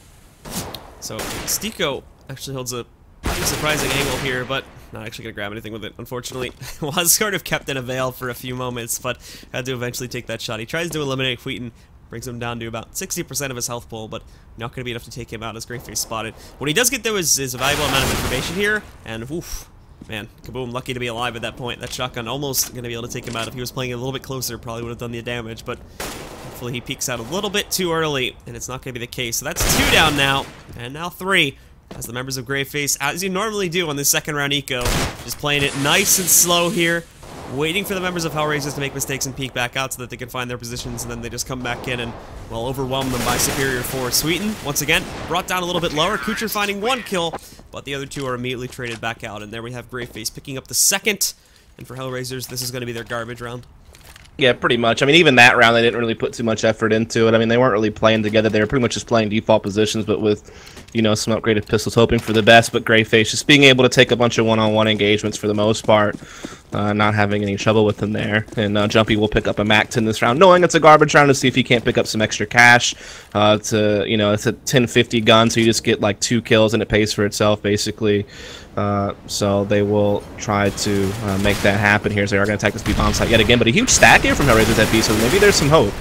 So STYKO actually holds a pretty surprising angle here, but not actually going to grab anything with it, unfortunately. Was sort of kept in a veil for a few moments, but had to eventually take that shot. He tries to eliminate kUcheR, brings him down to about 60% of his health pool, but not going to be enough to take him out as GreyFace spotted. What he does get, though, is a valuable amount of information here, and oof, man, kaboom, lucky to be alive at that point. That shotgun almost going to be able to take him out. If he was playing a little bit closer, probably would have done the damage, but hopefully he peeks out a little bit too early, and it's not going to be the case. So that's 2 down now, and now 3. As the members of GreyFace, as you normally do on this second round eco, just playing it nice and slow here, waiting for the members of Hellraisers to make mistakes and peek back out so that they can find their positions, and then they just come back in and, well, overwhelm them by superior force. kUcheR, once again, brought down a little bit lower. kUcheR finding 1 kill, but the other 2 are immediately traded back out, and there we have GreyFace picking up the second, and for Hellraisers, this is going to be their garbage round. Yeah, pretty much. I mean, even that round, they didn't really put too much effort into it. I mean, they weren't really playing together. They were pretty much just playing default positions, but with, you know, some upgraded pistols, hoping for the best. But GreyFace just being able to take a bunch of one-on-one engagements for the most part, not having any trouble with them there. And Jumpy will pick up a MAC-10 this round, knowing it's a garbage round, to see if he can't pick up some extra cash. It's a 1050 gun, so you just get like 2 kills, and it pays for itself, basically. So they will try to make that happen here. So they are going to attack this B-bomb site yet again, but a huge stack here from Hellraisers at B, so maybe there's some hope.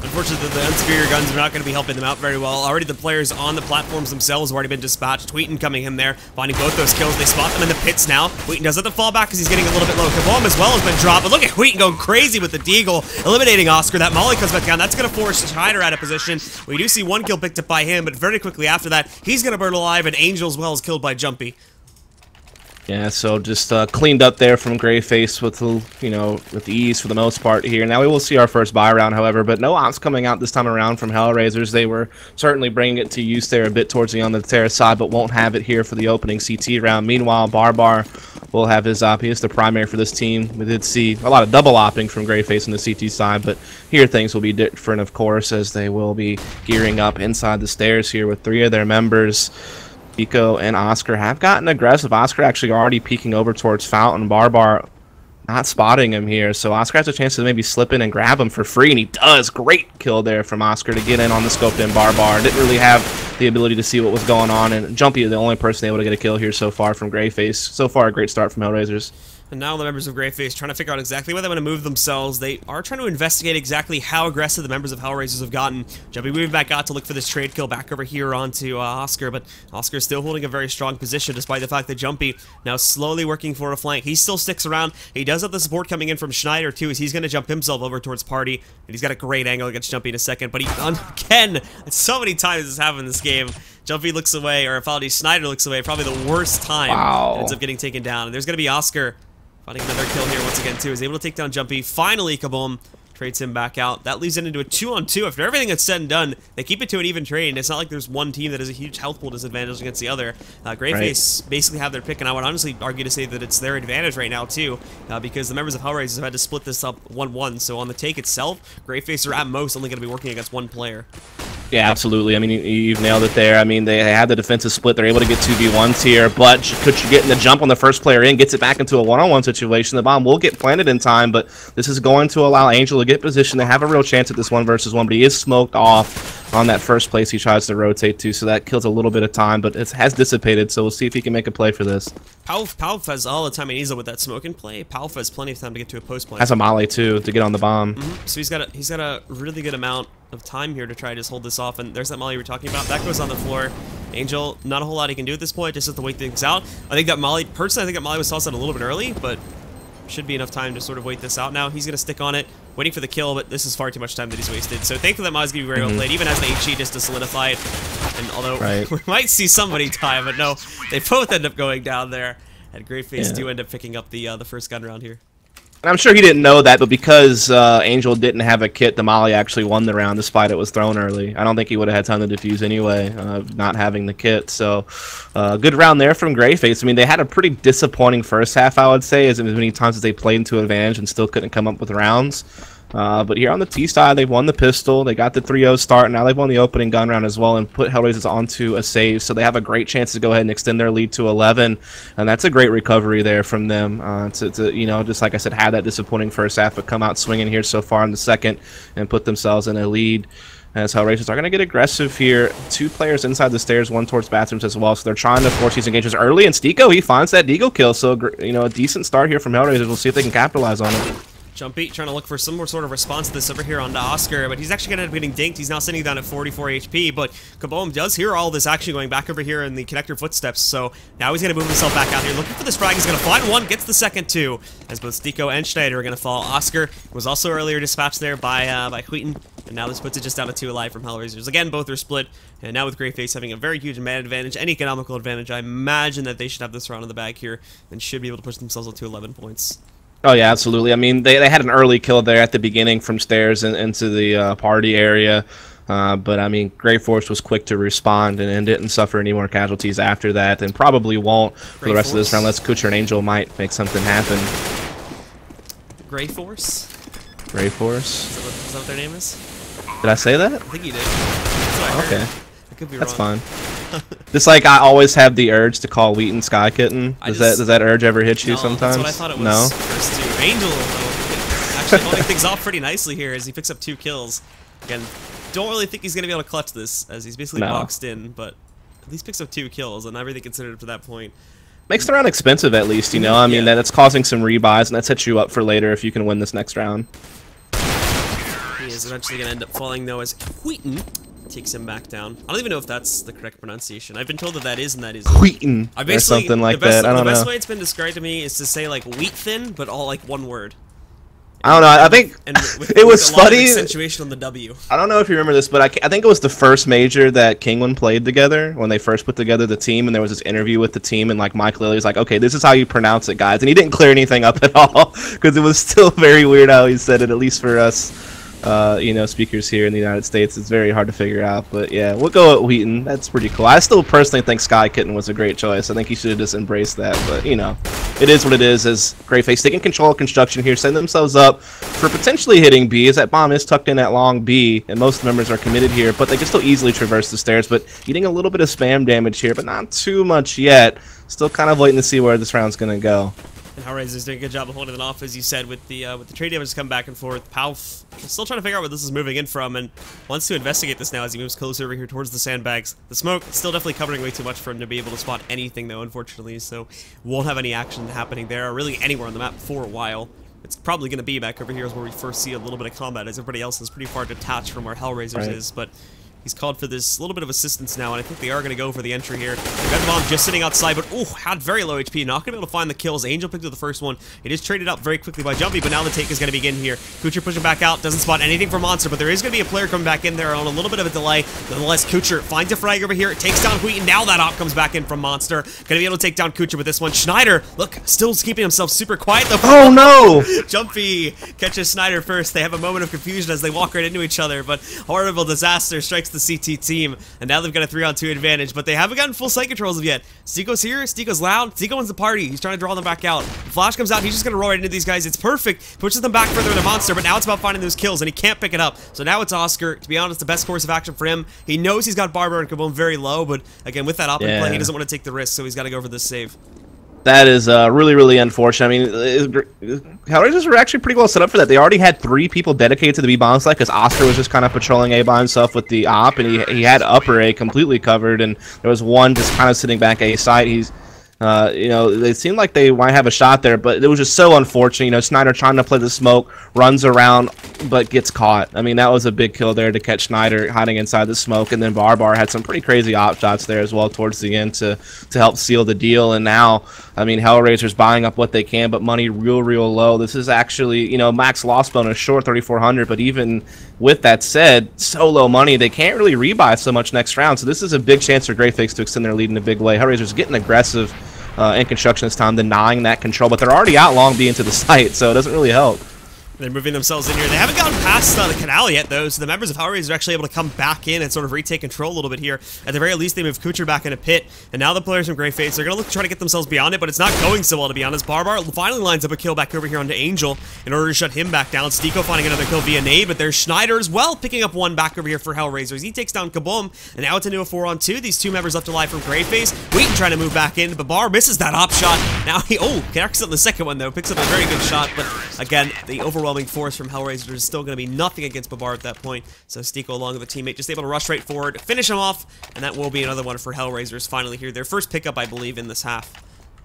Unfortunately, the unsuperior guns are not going to be helping them out very well. Already the players on the platforms themselves have already been dispatched. kUcheR coming in there, finding both those kills. They spot them in the pits now. kUcheR does have to fall back because he's getting a little bit low. kaboom as well has been dropped, but look at kUcheR going crazy with the deagle, eliminating oskar. That molly comes back down. That's going to force SKYTTEN out of position. We do see 1 kill picked up by him, but very quickly after that, he's going to burn alive, and Angel as well is killed by Jumpy. Yeah, so just cleaned up there from GreyFace with ease for the most part here. Now we will see our first buy round, however, but no ops coming out this time around from Hellraisers. They were certainly bringing it to use there a bit towards the on the terrace side, but won't have it here for the opening CT round. Meanwhile, BARBARR will have his op. He is the primary for this team. We did see a lot of double opping from GreyFace on the CT side, but here things will be different, of course, as they will be gearing up inside the stairs here with 3 of their members. STYKO and oskar have gotten aggressive. oskar actually already peeking over towards Fountain. BARBARR not spotting him here, so oskar has a chance to maybe slip in and grab him for free, and he does. Great kill there from oskar to get in on the scoped in BARBARR. Didn't really have the ability to see what was going on, and Jumpy is the only person able to get a kill here so far from GreyFace. So far, a great start from Hellraisers. And now the members of GreyFace trying to figure out exactly where they want to move themselves. They are trying to investigate exactly how aggressive the members of Hellraisers have gotten. Jumpy moving back out to look for this trade kill back over here onto oskar, but oskar is still holding a very strong position despite the fact that Jumpy now slowly working for a flank. He still sticks around. He does have the support coming in from Schneider too, as he's going to jump himself over towards Party, and he's got a great angle against Jumpy in a second, but he, again, so many times this happened in this game. Jumpy looks away, or apologies, Schneider looks away, probably the worst time. Wow. Ends up getting taken down, and there's going to be oskar finding another kill here once again too. Is able to take down Jumpy. Finally, kaboom, trades him back out. That leads it into a 2-on-2. After everything that's said and done, they keep it to an even trade, and it's not like there's one team that has a huge health pool disadvantage against the other. GreyFace basically have their pick, and I would honestly argue to say that it's their advantage right now too, because the members of Hellraisers have had to split this up 1-1. So on the take itself, GreyFace are at most only going to be working against 1 player. Yeah, absolutely. I mean, you've nailed it there. I mean, they had the defensive split. They're able to get 2v1s here, but kUcheR getting the jump on the first player in, gets it back into a one-on-one situation. The bomb will get planted in time, but this is going to allow Angel to get position. They have a real chance at this 1v1, but he is smoked off on that first place he tries to rotate to, so that kills a little bit of time, but it has dissipated, so we'll see if he can make a play for this. pauf has all the time he needs with that smoke in play. pauf has plenty of time to get to a post play. Has a molly, too, to get on the bomb. So he's got a really good amount of time here to try to just hold this off, and there's that molly we were talking about. That goes on the floor. Angel, not a whole lot he can do at this point, just have to wait things out. I think that molly, personally, I think that molly was tossed out a little bit early, but should be enough time to sort of wait this out now. He's going to stick on it, waiting for the kill, but this is far too much time that he's wasted. So thankfully that molly's going to be very well played, even as the HE just to solidify it. And although we might see somebody die, but no, they both end up going down there. And GreyFace do end up picking up the first gun round here. And I'm sure he didn't know that, but because Angel didn't have a kit, the molly actually won the round despite it was thrown early. I don't think he would have had time to defuse anyway, not having the kit. So, good round there from GreyFace. I mean, they had a pretty disappointing first half, I would say, as many times as they played into advantage and still couldn't come up with rounds. But here on the T side, they've won the pistol, they got the 3-0 start, and now they've won the opening gun round as well and put Hellraisers onto a save, so they have a great chance to go ahead and extend their lead to 11, and that's a great recovery there from them to you know, just like I said, have that disappointing first half, but come out swinging here so far in the second and put themselves in a lead. As Hellraisers are going to get aggressive here. 2 players inside the stairs, 1 towards bathrooms as well, so they're trying to force these engagements early, and STYKO, he finds that deagle kill, so you know, a decent start here from Hellraisers. We'll see if they can capitalize on it. Jumpy trying to look for some more sort of response to this over here onto oskar, but he's actually going to end up getting dinked. He's now sitting down at 44 HP, but kBoom does hear all this action going back over here in the connector footsteps, so now he's going to move himself back out here, looking for this frag. He's going to find one, gets the second two, as both STYKO and Šťastný are going to fall. oskar was also earlier dispatched there by kUcheR, and now this puts it just down to 2 alive from Hellraisers. Again, both are split, and now with GreyFace having a very huge man advantage and economical advantage, I imagine that they should have this round in the bag here, and should be able to push themselves up to 11 points. Oh yeah, absolutely. I mean, they had an early kill there at the beginning from stairs and into the party area, but I mean, GreyFace was quick to respond and didn't suffer any more casualties after that, and probably won't for the rest of this round unless kUcheR and Angel might make something happen. GreyFace? GreyFace? Is that what their name is? Did I say that? I think you did. That's what I heard. Okay. I could be That's wrong. fine. Just like I always have the urge to call Wheaton SKYTTEN. Does that urge ever hit you sometimes? That's what I thought it was first too. Angel, though, actually holding things off pretty nicely here as he picks up 2 kills. Again, don't really think he's going to be able to clutch this as he's basically boxed in, but at least picks up 2 kills and everything considered up to that point. Makes the round expensive at least, you know? I mean, that's causing some rebuys, and that sets you up for later if you can win this next round. He is eventually going to end up falling, though, as Wheaton takes him back down. I don't even know if that's the correct pronunciation. I've been told that that is and that isn't. Wheaton, or something like that. I don't know. The best way it's been described to me is to say like wheat thin, but all like one word. I don't know. I think it was funny. Accentuation on the W. I don't know if you remember this, but I think it was the first major that Kingwin played together when they first put together the team, and there was this interview with the team, and like Mike Lilly was like, "Okay, this is how you pronounce it, guys," and he didn't clear anything up at all because it was still very weird how he said it. At least for us, you know, speakers here in the United States, it's very hard to figure out. But yeah, we'll go at Wheaton. That's pretty cool. I still personally think SKYTTEN was a great choice. I think he should have just embraced that. But you know, it is what it is. As GreyFace taking control of construction here, setting themselves up for potentially hitting B, as that bomb is tucked in at long B, and most members are committed here, but they can still easily traverse the stairs. But getting a little bit of spam damage here, but not too much yet. Still kind of waiting to see where this round's gonna go. And Hellraisers doing a good job of holding it off, as you said, with the trade damage come back and forth. pauf still trying to figure out where this is moving in from, and wants to investigate this now as he moves closer over here towards the sandbags. The smoke still definitely covering way too much for him to be able to spot anything, though, unfortunately, so won't have any action happening there, or really anywhere on the map for a while. It's probably going to be back over here is where we first see a little bit of combat, as everybody else is pretty far detached from where Hellraisers is, but he's called for this little bit of assistance now, and I think they are going to go for the entry here. Red Bomb just sitting outside, but had very low HP. Not going to be able to find the kills. Angel picked up the first one. It is traded up very quickly by Jumpy, but now the take is going to begin here. kUcheR pushing back out. Doesn't spot anything for Monster, but there is going to be a player coming back in there on a little bit of a delay. Nonetheless, kUcheR finds a frag over here. It takes down Wheaton. Now that op comes back in from Monster. Going to be able to take down kUcheR with this one. Šťastný, look, still keeping himself super quiet, though. Oh, no! Jumpy catches Šťastný first. They have a moment of confusion as they walk right into each other, but horrible disaster strikes protects the CT team, and now they've got a 3-on-2 advantage, but they haven't gotten full site controls of yet. STYKO's here, STYKO's loud, STYKO wins the party, he's trying to draw them back out. The flash comes out, he's just gonna roll right into these guys, it's perfect, pushes them back further into Monster, but now it's about finding those kills, and he can't pick it up. So now it's Oskar. To be honest, the best course of action for him. He knows he's got BARBARR and kUcheR very low, but again, with that op in play, he doesn't want to take the risk, so he's got to go for this save. That is really, really unfortunate. I mean, Hellraisers were actually pretty well set up for that. They already had 3 people dedicated to the B-bomb site because Oskar was just kind of patrolling A by himself with the op, and he had upper A completely covered, and there was one just kind of sitting back A site. He's you know, they seemed like they might have a shot there, but it was just so unfortunate. You know, Schneider trying to play the smoke, runs around, but gets caught. I mean, that was a big kill there to catch Schneider hiding inside the smoke, and then BARBARR had some pretty crazy op shots there as well towards the end to help seal the deal. And now, I mean, Hellraisers buying up what they can, but money real low. This is actually, you know, max loss bonus, sure, 3,400, but even with that said, so low money, they can't really rebuy so much next round. So this is a big chance for GreyFace to extend their lead in a big way. Hellraisers getting aggressive in construction this time, denying that control, but they're already out long B into the site, so it doesn't really help. They're moving themselves in here. They haven't gotten past the canal yet, though, so the members of Hellraisers are actually able to come back in and sort of retake control a little bit here. At the very least, they move kUcheR back in a pit, and now the players from GreyFace are going to look to try to get themselves beyond it, but it's not going so well, to be honest. BARBARR finally lines up a kill back over here onto Angel in order to shut him back down. STYKO finding another kill via nade, but there's Schneider as well, picking up one back over here for Hellraisers. He takes down kUcheR, and now it's into a 4-on-2. These 2 members left alive from GreyFace. Wheaton trying to move back in, but BARBARR misses that op shot. Now he, connects on the second one, though. Picks up a very good shot, but again, the overwhelming force from Hellraisers is still going to be nothing against BARBARR at that point. So STYKO, along with a teammate, just able to rush right forward, finish him off, and that will be another one for Hellraisers finally here. Their first pickup, I believe, in this half.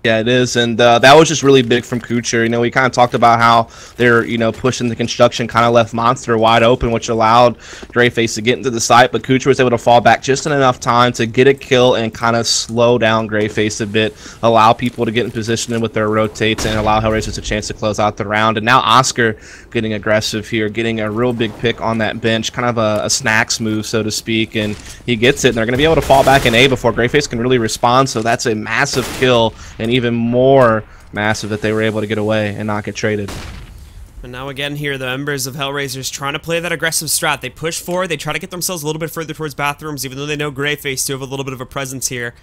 Yeah, it is, and that was just really big from kUcheR. You know, we kind of talked about how they're, you know, pushing the construction, kind of left Monster wide open, which allowed GreyFace to get into the site, but kUcheR was able to fall back just in enough time to get a kill and kind of slow down GreyFace a bit, allow people to get in position with their rotates, and allow Hellraisers a chance to close out the round. And now Oskar getting aggressive here, getting a real big pick on that bench, kind of a snacks move, so to speak, and he gets it, and they're going to be able to fall back in A before GreyFace can really respond, so that's a massive kill, and even more massive that they were able to get away and not get traded. And now again here, the members of Hellraisers trying to play that aggressive strat. They push forward, they try to get themselves a little bit further towards bathrooms, even though they know GreyFace to have a little bit of a presence here.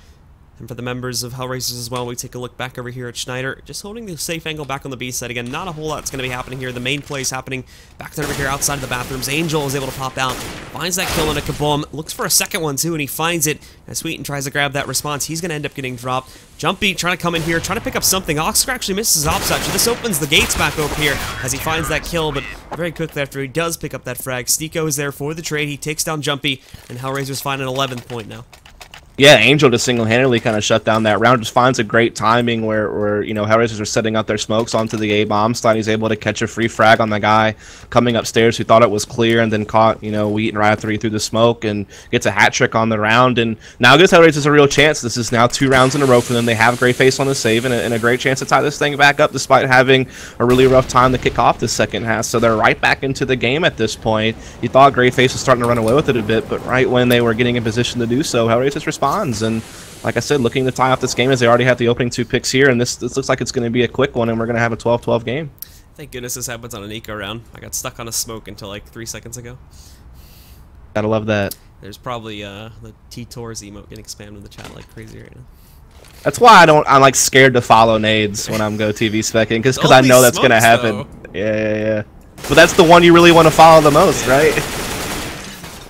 And for the members of Hellraisers as well, we take a look back over here at Schneider, just holding the safe angle back on the B side. Again, not a whole lot's going to be happening here. The main play is happening back there over here outside of the bathrooms. Angel is able to pop out, finds that kill into kUcheR, looks for a second one too, and he finds it. As Wheaton tries to grab that response, he's going to end up getting dropped. Jumpy trying to come in here, trying to pick up something. Oskar actually misses his op shot, so this opens the gates back over here as he finds that kill, but very quickly after he does pick up that frag, STYKO is there for the trade. He takes down Jumpy, and Hellraisers find an 11th point now. Yeah, Angel just single-handedly kind of shut down that round. Just finds a great timing where you know, Hellraisers are setting up their smokes onto the A-bomb slide. He's able to catch a free frag on the guy coming upstairs who thought it was clear, and then caught, you know, Wheaton right after he threw the smoke, and gets a hat trick on the round. And now gives Hellraisers a real chance. This is now 2 rounds in a row for them. They have GreyFace on the save and a great chance to tie this thing back up, despite having a really rough time to kick off this second half. So they're right back into the game at this point. You thought GreyFace was starting to run away with it a bit, but right when they were getting in position to do so, Hellraisers responds. And like I said, looking to tie off this game as they already have the opening 2 picks here, and this looks like it's going to be a quick one, and we're going to have a 12-12 game. Thank goodness this happens on an eco round. I got stuck on a smoke until like 3 seconds ago. Gotta love that. There's probably the T-Tors emote getting spammed in the chat like crazy right now. That's why I'm like scared to follow nades when I'm Go TV specking, because I know that's gonna happen. Yeah. But that's the one you really want to follow the most, right?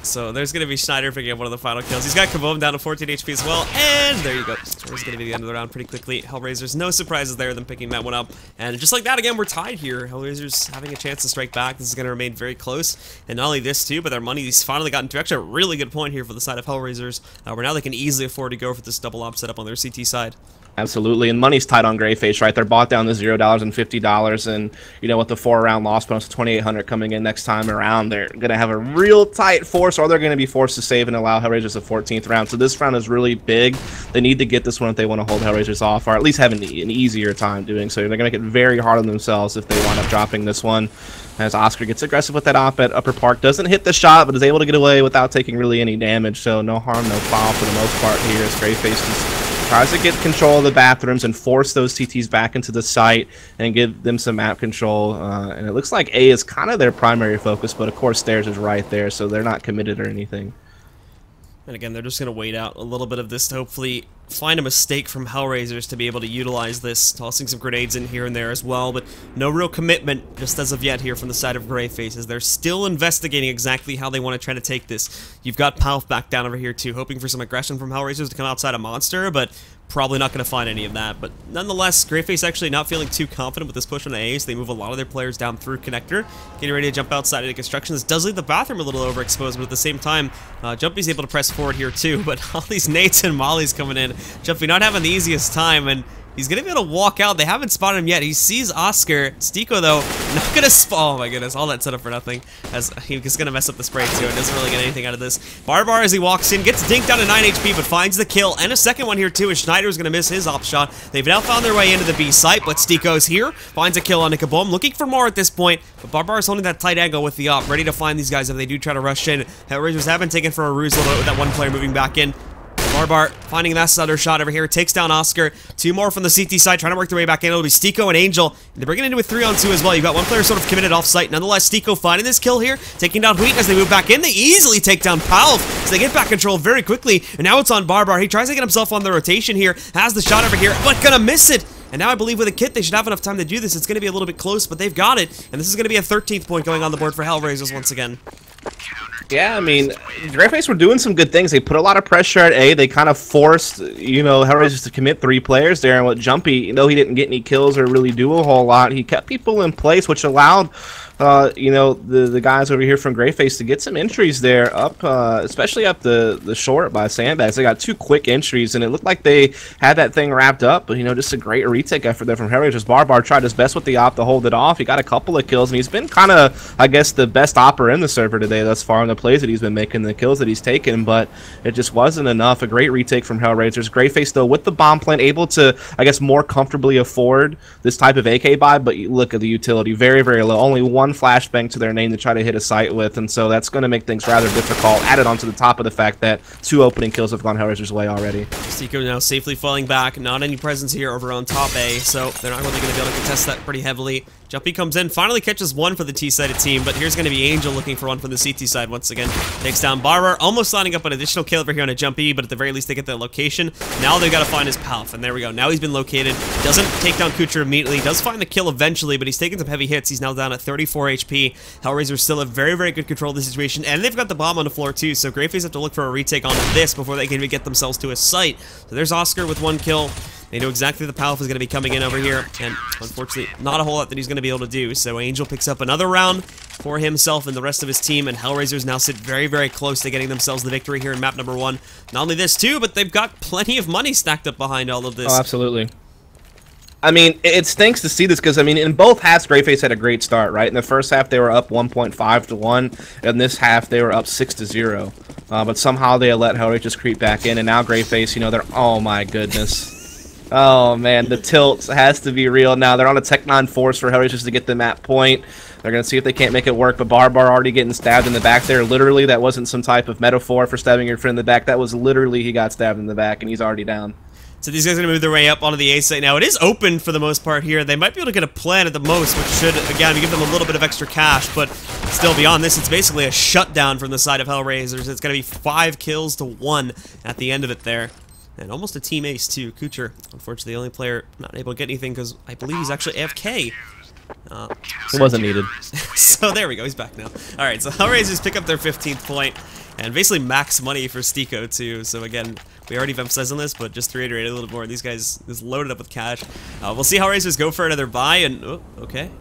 So there's going to be Schneider picking up one of the final kills. He's got kUcheR down to 14 HP as well, and there you go. There's going to be the end of the round pretty quickly. Hellraisers, no surprises there, them picking that one up. And just like that, again, we're tied here. Hellraisers having a chance to strike back. This is going to remain very close. And not only this, too, but their money's finally gotten to actually a really good point here for the side of Hellraisers, where now they can easily afford to go for this double op setup on their CT side. Absolutely, and money's tight on GreyFace, right? They're bought down to $0 and $50, and you know, with the 4-round loss bonus of 2,800 coming in next time around, they're gonna have a real tight force, or they're gonna be forced to save and allow Hellraisers a 14th round. So this round is really big. They need to get this one if they want to hold Hellraisers off, or at least have an easier time doing so. They're gonna make it very hard on themselves if they wind up dropping this one. As Oskar gets aggressive with that op at Upper Park, doesn't hit the shot, but is able to get away without taking really any damage. So no harm, no foul for the most part here, as GreyFace just tries to get control of the bathrooms and force those TTs back into the site and give them some map control. And it looks like A is kind of their primary focus, but of course stairs is right there, so they're not committed or anything. And again, they're just going to wait out a little bit of this to hopefully find a mistake from Hellraisers to be able to utilize this, tossing some grenades in here and there as well, but no real commitment just as of yet here from the side of GreyFace, as they're still investigating exactly how they want to try to take this. You've got pauf back down over here too, hoping for some aggression from Hellraisers to come outside a monster, but probably not going to find any of that. But nonetheless, GreyFace actually not feeling too confident with this push on the A, so they move a lot of their players down through connector, getting ready to jump outside into construction. This does leave the bathroom a little overexposed, but at the same time, Jumpy's able to press forward here too, but all these nades and mollies coming in. Jumpy not having the easiest time, and he's going to be able to walk out. They haven't spotted him yet. He sees oskar. STYKO, though, not going to oh my goodness, all that set up for nothing, as he's going to mess up the spray, too, and doesn't really get anything out of this. BARBARR, as he walks in, gets dinked down to 9 HP, but finds the kill, and a second one here, too, as Schneider's going to miss his op shot. They've now found their way into the B site, but STYKO's here, finds a kill on Nikabom, looking for more at this point, but BARBARR's holding that tight angle with the op, ready to find these guys if they do try to rush in. Hellraisers have been taken for a ruse a little bit with that one player moving back in. BARBARR finding that stutter shot over here, takes down oskar. Two more from the CT side, trying to work their way back in. It'll be STYKO and Angel. They're bringing it into a 3-on-2 as well. You've got one player sort of committed off-site. Nonetheless, STYKO finding this kill here, taking down Wheat as they move back in. They easily take down pauf, so they get back control very quickly. And now it's on BARBARR. He tries to get himself on the rotation here, has the shot over here, but gonna miss it. And now I believe with a kit, they should have enough time to do this. It's going to be a little bit close, but they've got it. And this is going to be a 13th point going on the board for Hellraisers once again. Yeah, I mean, GreyFace were doing some good things. They put a lot of pressure at A. They kind of forced, you know, Hellraisers to commit 3 players there. And with Jumpy, though he didn't get any kills or really do a whole lot, he kept people in place, which allowed you know, the guys over here from GreyFace to get some entries there up, especially up the short by Sandbags. They got 2 quick entries, and it looked like they had that thing wrapped up. But, you know, just a great retake effort there from Hellraisers. BARBARR tried his best with the op to hold it off. He got a couple of kills, and he's been kind of, I guess, the best opper in the server today thus far in the plays that he's been making, the kills that he's taken, but it just wasn't enough. A great retake from Hellraisers. GreyFace, though, with the bomb plant, able to, I guess, more comfortably afford this type of AK buy, but you look at the utility, very, very low. Only 1 flashbang to their name to try to hit a site with, and so that's going to make things rather difficult, added onto the top of the fact that 2 opening kills have gone Hellraisers' way already. STYKO now safely falling back, not any presence here over on top A, so they're not really going to be able to contest that pretty heavily. Jumpy comes in, finally catches 1 for the T-sided team, but here's going to be Angel looking for 1 from the CT side once again. Takes down BARBARR, almost lining up an additional kill over here on a Jumpy, but at the very least they get the location. Now they've got to find his pauf, and there we go. Now he's been located. Doesn't take down kUcheR immediately. Does find the kill eventually, but he's taking some heavy hits. He's now down at 34 HP. Hellraisers still have very, very good control of the situation, and they've got the bomb on the floor too, so GreyFace have to look for a retake on this before they can even get themselves to a site. So there's oskar with 1 kill. They know exactly the pauf is going to be coming in over here, and unfortunately, not a whole lot that he's going to be able to do. So Angel picks up another round for himself and the rest of his team, and Hellraisers now sit very, very close to getting themselves the victory here in map number 1. Not only this, too, but they've got plenty of money stacked up behind all of this. Oh, absolutely. I mean, it stinks to see this because, I mean, in both halves, GreyFace had a great start, right? In the first half, they were up 1.5 to 1. In this half, they were up 6 to 0. But somehow they let Hellraisers creep back in, and now GreyFace, you know, they're, oh my goodness. Oh man, the tilt has to be real now. They're on a Tech-9 force for Hellraisers to get the map point. They're going to see if they can't make it work, but BARBARR already getting stabbed in the back there. Literally, that wasn't some type of metaphor for stabbing your friend in the back. That was literally he got stabbed in the back, and he's already down. So these guys are going to move their way up onto the A site now. It is open for the most part here. They might be able to get a plan at the most, which should, again, give them a little bit of extra cash, but still beyond this, it's basically a shutdown from the side of Hellraisers. It's going to be 5 kills to 1 at the end of it there. And almost a team ace, too. kUcheR, unfortunately, the only player not able to get anything because I believe he's actually AFK. It wasn't needed. So there we go, he's back now. Alright, so Hellraisers pick up their 15th point, and basically max money for STYKO, too. So again, we already have emphasized on this, but just to reiterate a little more, these guys is loaded up with cash. We'll see Hellraisers go for another buy, and, oh, okay.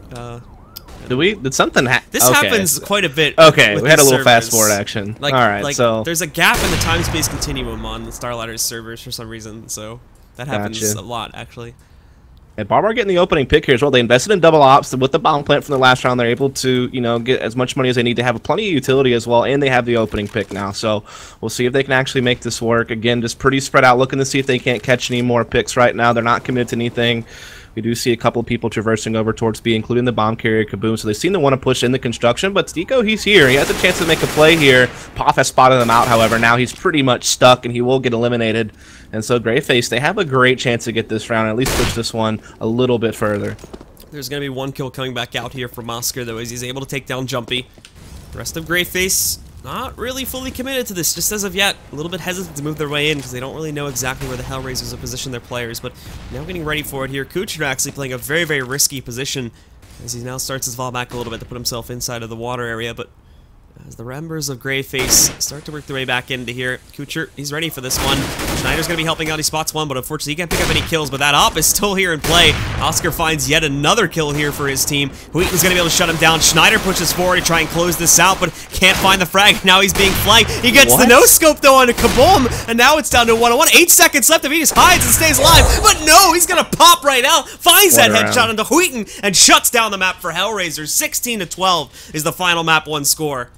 Did something happen? This happens quite a bit. Okay, we had a little fast forward action. Like, Alright, so there's a gap in the time-space continuum on the StarLadder's servers for some reason, so that happens a lot, actually. And BARBARR getting the opening pick here as well. They invested in double ops with the bomb plant from the last round. They're able to, you know, get as much money as they need to have plenty of utility as well, and they have the opening pick now. So we'll see if they can actually make this work. Again, just pretty spread out, looking to see if they can't catch any more picks right now. They're not committed to anything. We do see a couple of people traversing over towards B, including the bomb carrier kAboom. So they seem to want to push in the construction, but STYKO, he's here. He has a chance to make a play here. pauf has spotted him out, however. Now he's pretty much stuck, and he will get eliminated. And so GreyFace, they have a great chance to get this round, at least push this one a little bit further. There's going to be 1 kill coming back out here from oskar, though, as he's able to take down Jumpy. The rest of GreyFace not really fully committed to this, just as of yet. A little bit hesitant to move their way in because they don't really know exactly where the Hellraisers have positioned their players, but now getting ready for it here. kUcheR actually playing a very, very risky position as he now starts his fall back a little bit to put himself inside of the water area, but as the members of GreyFace start to work their way back into here, kUcheR, he's ready for this one. Schneider's going to be helping out. He spots one, but unfortunately he can't pick up any kills, but that op is still here in play. Oskar finds yet another kill here for his team. Huiten's going to be able to shut him down. Schneider pushes forward to try and close this out, but can't find the frag. Now he's being flanked. He gets the no-scope, though, on a kaboom, and now it's down to 1-on-1. 8 seconds left if he just hides and stays alive, but no, he's going to pop right out, finds that headshot onto Huiten, and shuts down the map for Hellraisers. 16-12 is the final map 1 score.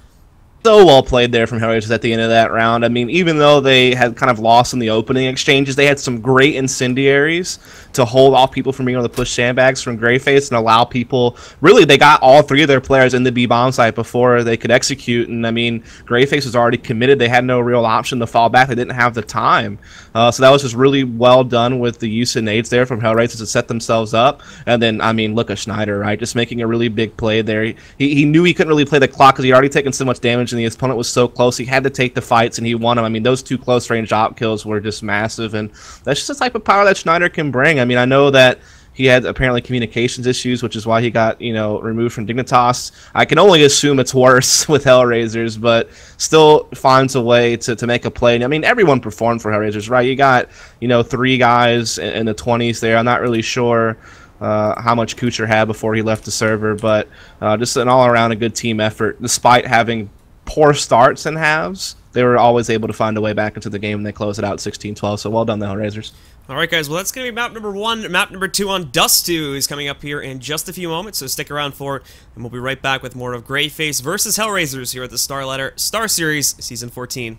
So well played there from Hellraisers at the end of that round. I mean, even though they had kind of lost in the opening exchanges, they had some great incendiaries to hold off people from being able to push sandbags from GreyFace and allow people. Really, they got all 3 of their players in the B bomb site before they could execute. And I mean, GreyFace was already committed. They had no real option to fall back. They didn't have the time. So that was just really well done with the use of nades there from Hellraisers to set themselves up. And then, I mean, look at Schneider, right? Just making a really big play there. He knew he couldn't really play the clock because he had already taken so much damage and the opponent was so close. He had to take the fights and he won them. I mean, those 2 close range op kills were just massive, and that's just the type of power that Schneider can bring. I mean, I know that he had apparently communications issues, which is why he got, you know, removed from Dignitas. I can only assume it's worse with Hellraisers, but still finds a way to make a play. And I mean, everyone performed for Hellraisers, right? You got, you know, 3 guys in the 20s there. I'm not really sure how much kUcheR had before he left the server, but just an all-around a good team effort. Despite having poor starts and halves, they were always able to find a way back into the game, and they closed it out 16-12. So well done, the Hellraisers. All right, guys. Well, that's going to be map number 1. Map number 2 on Dust2 is coming up here in just a few moments, so stick around for it, and we'll be right back with more of GreyFace versus Hellraisers here at the StarLadder StarSeries Season 14.